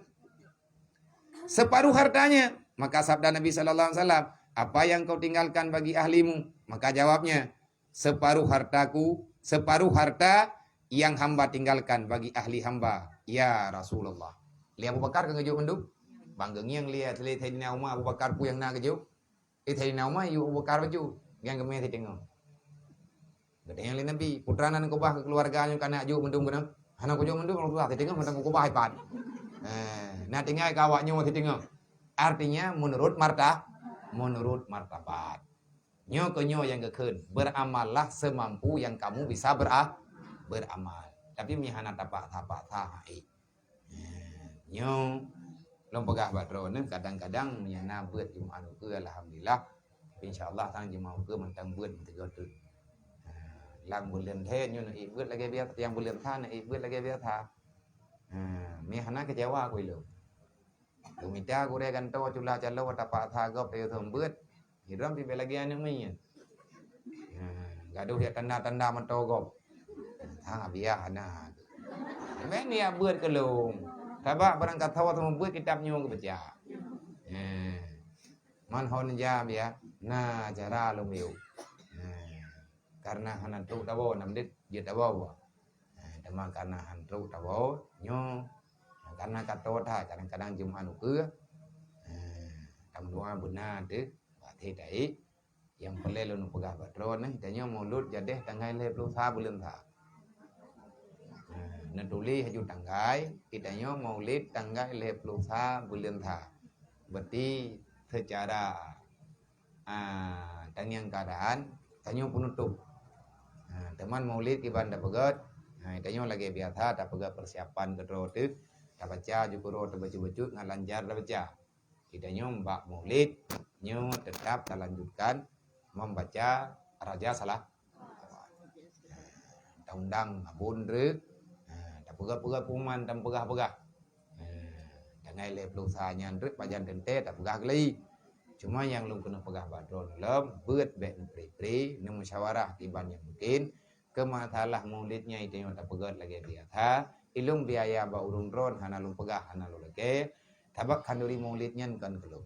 separuh hartanya. Maka sabda Nabi sallallahu alaihi wasallam, "Apa yang kau tinggalkan bagi ahlimu?" Maka jawabnya, "Separuh hartaku, separuh harta yang hamba tinggalkan bagi ahli hamba, ya Rasulullah." Lihat Abu Bakar ke ngejuk menduk? Bangga ngiang lihat Sayyidina Umar Abu Bakar pu yang na kejuk. Sayyidina Umar yu Abu Bakar baju yang gemeh ti tengok. Gede yang Nabi, putra nan kubah ke keluarganya kana aju mendung benang. Anak kujo mendung Rasulullah ti tengok mendung kubah ipat. Nah tinggal kawaknya ti tengok. Artinya menurut martabat. Nyo ke nyo yang kekun. Beramallah semampu yang kamu bisa beramal. Tapi mihana tapak thai. Nyo long pegah batro ne kadang-kadang nyana beut Jumat ke alhamdulillah. Insyaallah tang Jumat ke mentang beut mentega tu. Lang bulan the nyo na beut lagi biar yang bulan tha na beut lagi biar tha. Mihana kecewa aku lo. Minta aku rekan to cula calo tapak tha gop te thom beut. Hiram pi lagi anu mi. Gaduh ya tanda-tanda mento gop. Thang biar ana. Men ni beut ke long. Tabak berangkat tawa thom beut kitab nyo ke baca. Man hon ja biar na cara long liu. Karena hanan tu tawo namdit je tawo. Dema karena hantu tawo nyo karena kato tha kadang-kadang Jumat ke tam doa benar tu te dai yang pelai lu pegah patron ni tanya mulut jadeh tangai le plu tha bulan tha. Natuli haju tanggai kitanya maulid tanggai le plu tha bulan tha. Berarti secara tanyang keadaan tanya penutup. Teman maulid di banda pegat. Tanya lagi biasa tak pegat persiapan ke tu. Tak baca juga roh tak baca-baca ngalanjar tak baca. Kitanya mbak maulid nyo tetap tak lanjutkan membaca Raja Salah. Undang abun rek. Tak pegat-pegat puman dan pegah-pegah. Jangan le pelusa nyan rek pajan tente tak pegah lagi. Cuma yang lu kena pegah badron lem beut bek pri-pri ne musyawarah tiban yang mungkin ke masalah maulidnya itu yang tak pegat lagi biasa. Ilung biaya ba urung ron hana lu pegah hana lu lagi. Tabak kanduri maulidnya kan kelum.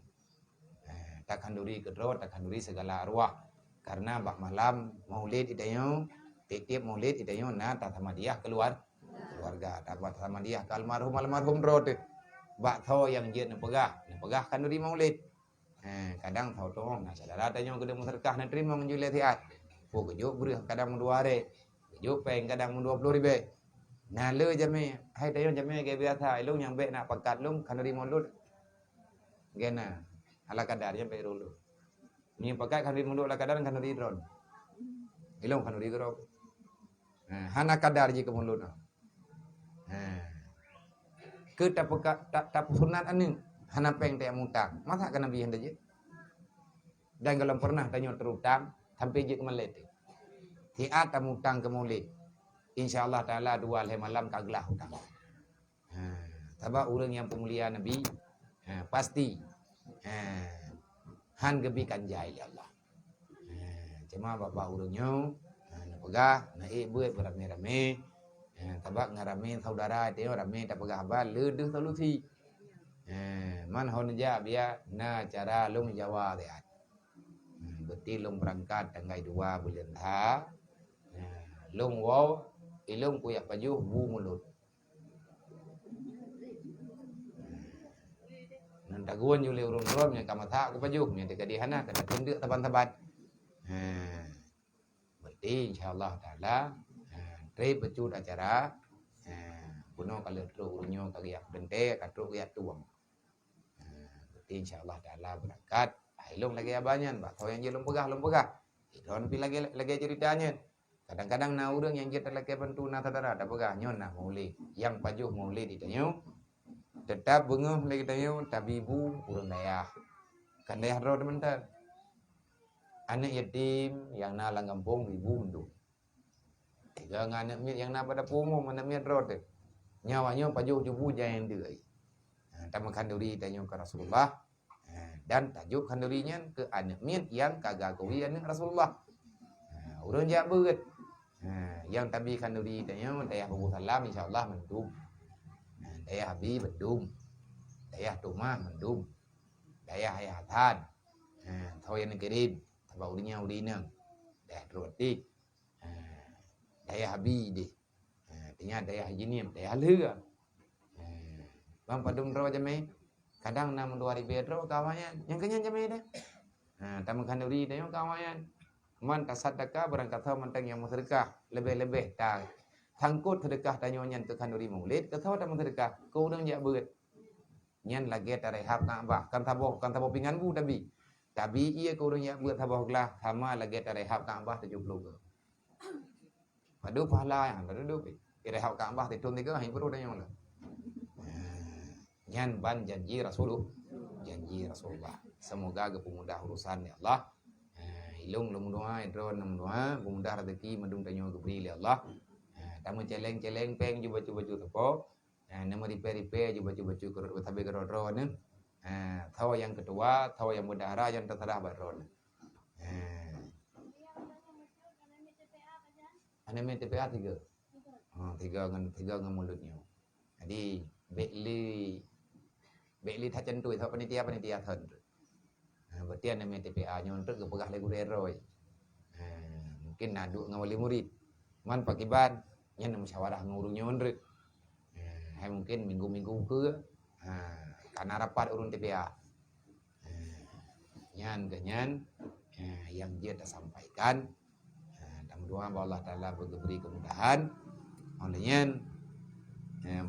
Tak kanduri kedro tak kanduri segala arwah. Karena bak malam maulid idayo tiap maulid idayo na tak sama dia keluarga tak sama dia ke almarhum ro tu. Bak tho yang je na pegah kanduri maulid. Kadang tho tong na saudara tanya ke demu serkah na terima menjual tiat. Po kejuk berih kadang 2 hari. Kejuk peng kadang 20,000. Nah le jame hai tayon jame ke biasa ilung yang bek nak pakat lung kanuri mulut gena ala kadar jame dulu ni pakat kanuri mulut ala kadar kanuri dron ilung kanuri gro hana kadar ji ke mulut ke tak pakat tak sunat aning hana peng te mutang masa kan nabi handa je dan kalau pernah tanyo terutang sampai je ke malet tiat mutang ke mulut InsyaAllah ta'ala 2 hari malam kaglah hutang. Sebab orang yang pemulia Nabi pasti han gebikan jahil Allah. Cuma bapak orangnya nak pegah nak buat beramai-ramai. Sebab ngarame saudara dia ramai tak pegah abal ledeh solusi. Man hon ja biar na cara long Jawa dia. Berarti long berangkat tanggal 2 bulan tha. Long wow ilung kuyak pajuh bu mulut. Nantaguan juli urun-urun nya kamatha ku pajuh nya dekat dihana kana tinduk taban-taban. Berarti insyaallah taala tre becut acara kuno kalau tru urunyo kagiak bente katru kiat tuang. Berarti insyaallah taala berangkat ilung lagi abanyan bak yang jelum pegah. Idon pi lagi ceritanya. Kadang-kadang na urang yang kita laki bantu na saudara ada pegah nyon na maulid yang pajuh maulid ditanyo tetap bengah lagi tanyo tabibu urang dayah kan dayah ro teman-teman anak yatim yang na lang kampung ibu mundu tiga anak mit yang na pada pumu mana mit ro tu nyawanya pajuh jubu jangan deui tamakan duri tanyo ke Rasulullah Dan tajuk kandurinya ke anak mian yang kagak kawi anak Rasulullah. Urang jak beut. Yang tabi kanduri tanya dayah Abu Salam insyaallah mendum. Dayah Habib mendum. Dayah Tumah mendum. Dayah Hayatan. Thoi yang kirim tabau dinya udina. Dayah roti. Dayah Habib deh. Tanya dayah jinim, dayah leuh. Bang padum ro jame. Kadang 6 2 kawayan yang kenyan jame dah. Tamu kanduri tanya kawayan. Man tasadaka berangkat tahu mentang yang sedekah lebih-lebih tang. Tangkut sedekah tanya nyan tu kanduri maulid, kau tak sedekah, kau urang jak beut. Nyan lagi tarehap nak bah, kan taboh pingan bu tapi. Tapi ia kau urang jak beut taboh gelah sama lagi tarehap nak bah 70 ke. Padu pahala yang padu tarehap nak bah tetun tiga hai perlu tanya lah. Nyan ban janji Rasulullah. Semoga kemudah urusan ya Allah. Ilung lum doa idron nam doa kemudah rezeki mendung tanyo gebri ya Allah. Tamu celeng peng ju baju tepo. Nama ripe ju baju kerut tabe kerot ne. Tahu yang kedua, tahu yang mudahara yang terserah baron. Anime TPA 3. 3 dengan mulutnya. Jadi Bekli tak centui tak panitia thon. Berarti anime TPA nya untuk kepegah lagu deroi. Mungkin naduk dengan wali murid. Man pakiban nya musyawarah ngurungnya ondrek. Hai mungkin minggu-minggu ke karena rapat urun TPA. Nyan yang dia tak sampaikan. Dan doa Allah Taala beri kemudahan. Olehnya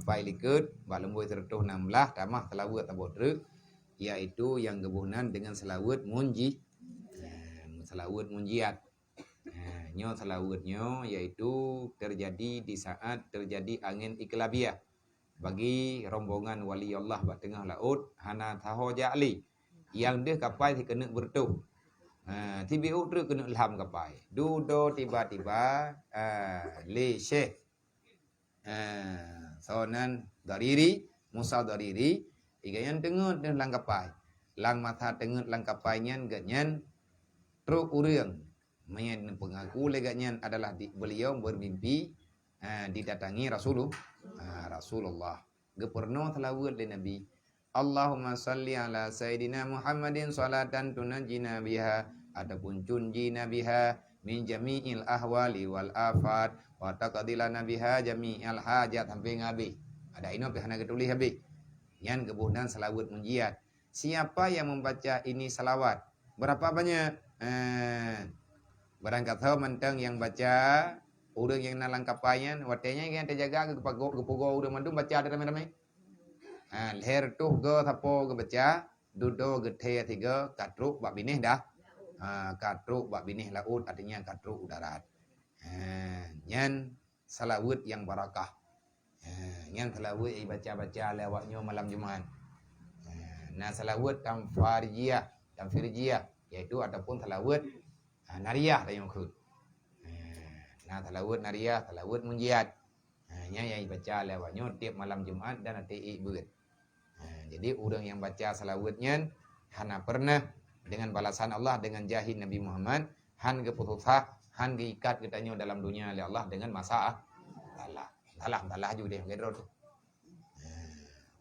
pai likut balemboi 116 tamah selawat tabodrek iaitu yang gabungan dengan selawat munji selawat munjiat. Nyo selawatnya yaitu terjadi di saat terjadi angin iklabiah bagi rombongan wali Allah ba tengah laut hana taho ja'li yang dia kapai thì kena bertuh. Tibiu tu kena ilham kapai. Dudo tiba-tiba le syekh sonan dariri Musa dariri igayan tengut dan lang kapai. Lang mata tengut lang kapainya ganyan truk urang menyen pengaku legatnya adalah beliau bermimpi didatangi Rasulullah. Geperno telawat le Nabi. Allahumma salli ala Sayyidina Muhammadin salatan tunajjina biha ataupun tunjina biha min jami'il ahwali wal afat wa taqdilana biha jami'al hajat sampai ngabi. Ada ini apa hana ketulis habis. Yang kebunan selawat munjiat. Siapa yang membaca ini selawat? Berapa banyak? Berangkat tahu mentang yang baca urang yang nalang kapaian watenya yang terjaga ke pugo urang mandum baca ada ramai-ramai. Leher tuh go tapo ke baca dudo gethe 3 katruk bab binih dah. Katruk bab binih laut artinya katruk darat. Nyan salawat yang barakah. Nyan salawat baca-baca lewatnya malam Jumaat. Nah salawat tam farijiyah yaitu ataupun salawat nariyah yang khut. Nah salawat nariyah, salawat munjiat. Nya yang baca lewatnya tiap malam Jumaat dan nanti beut. Jadi orang yang baca salawatnya hana pernah dengan balasan Allah dengan jahil Nabi Muhammad han keputusah han diikat katanya dalam dunia oleh Allah dengan masa Allah juga deh gedro tu.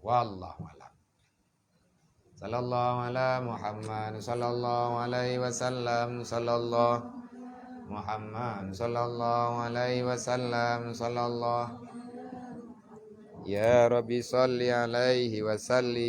Wallahu a'lam. Sallallahu ala Muhammad sallallahu alaihi wasallam sallallahu Muhammad sallallahu alaihi wasallam sallallahu Ya Rabbi salli alaihi wasallim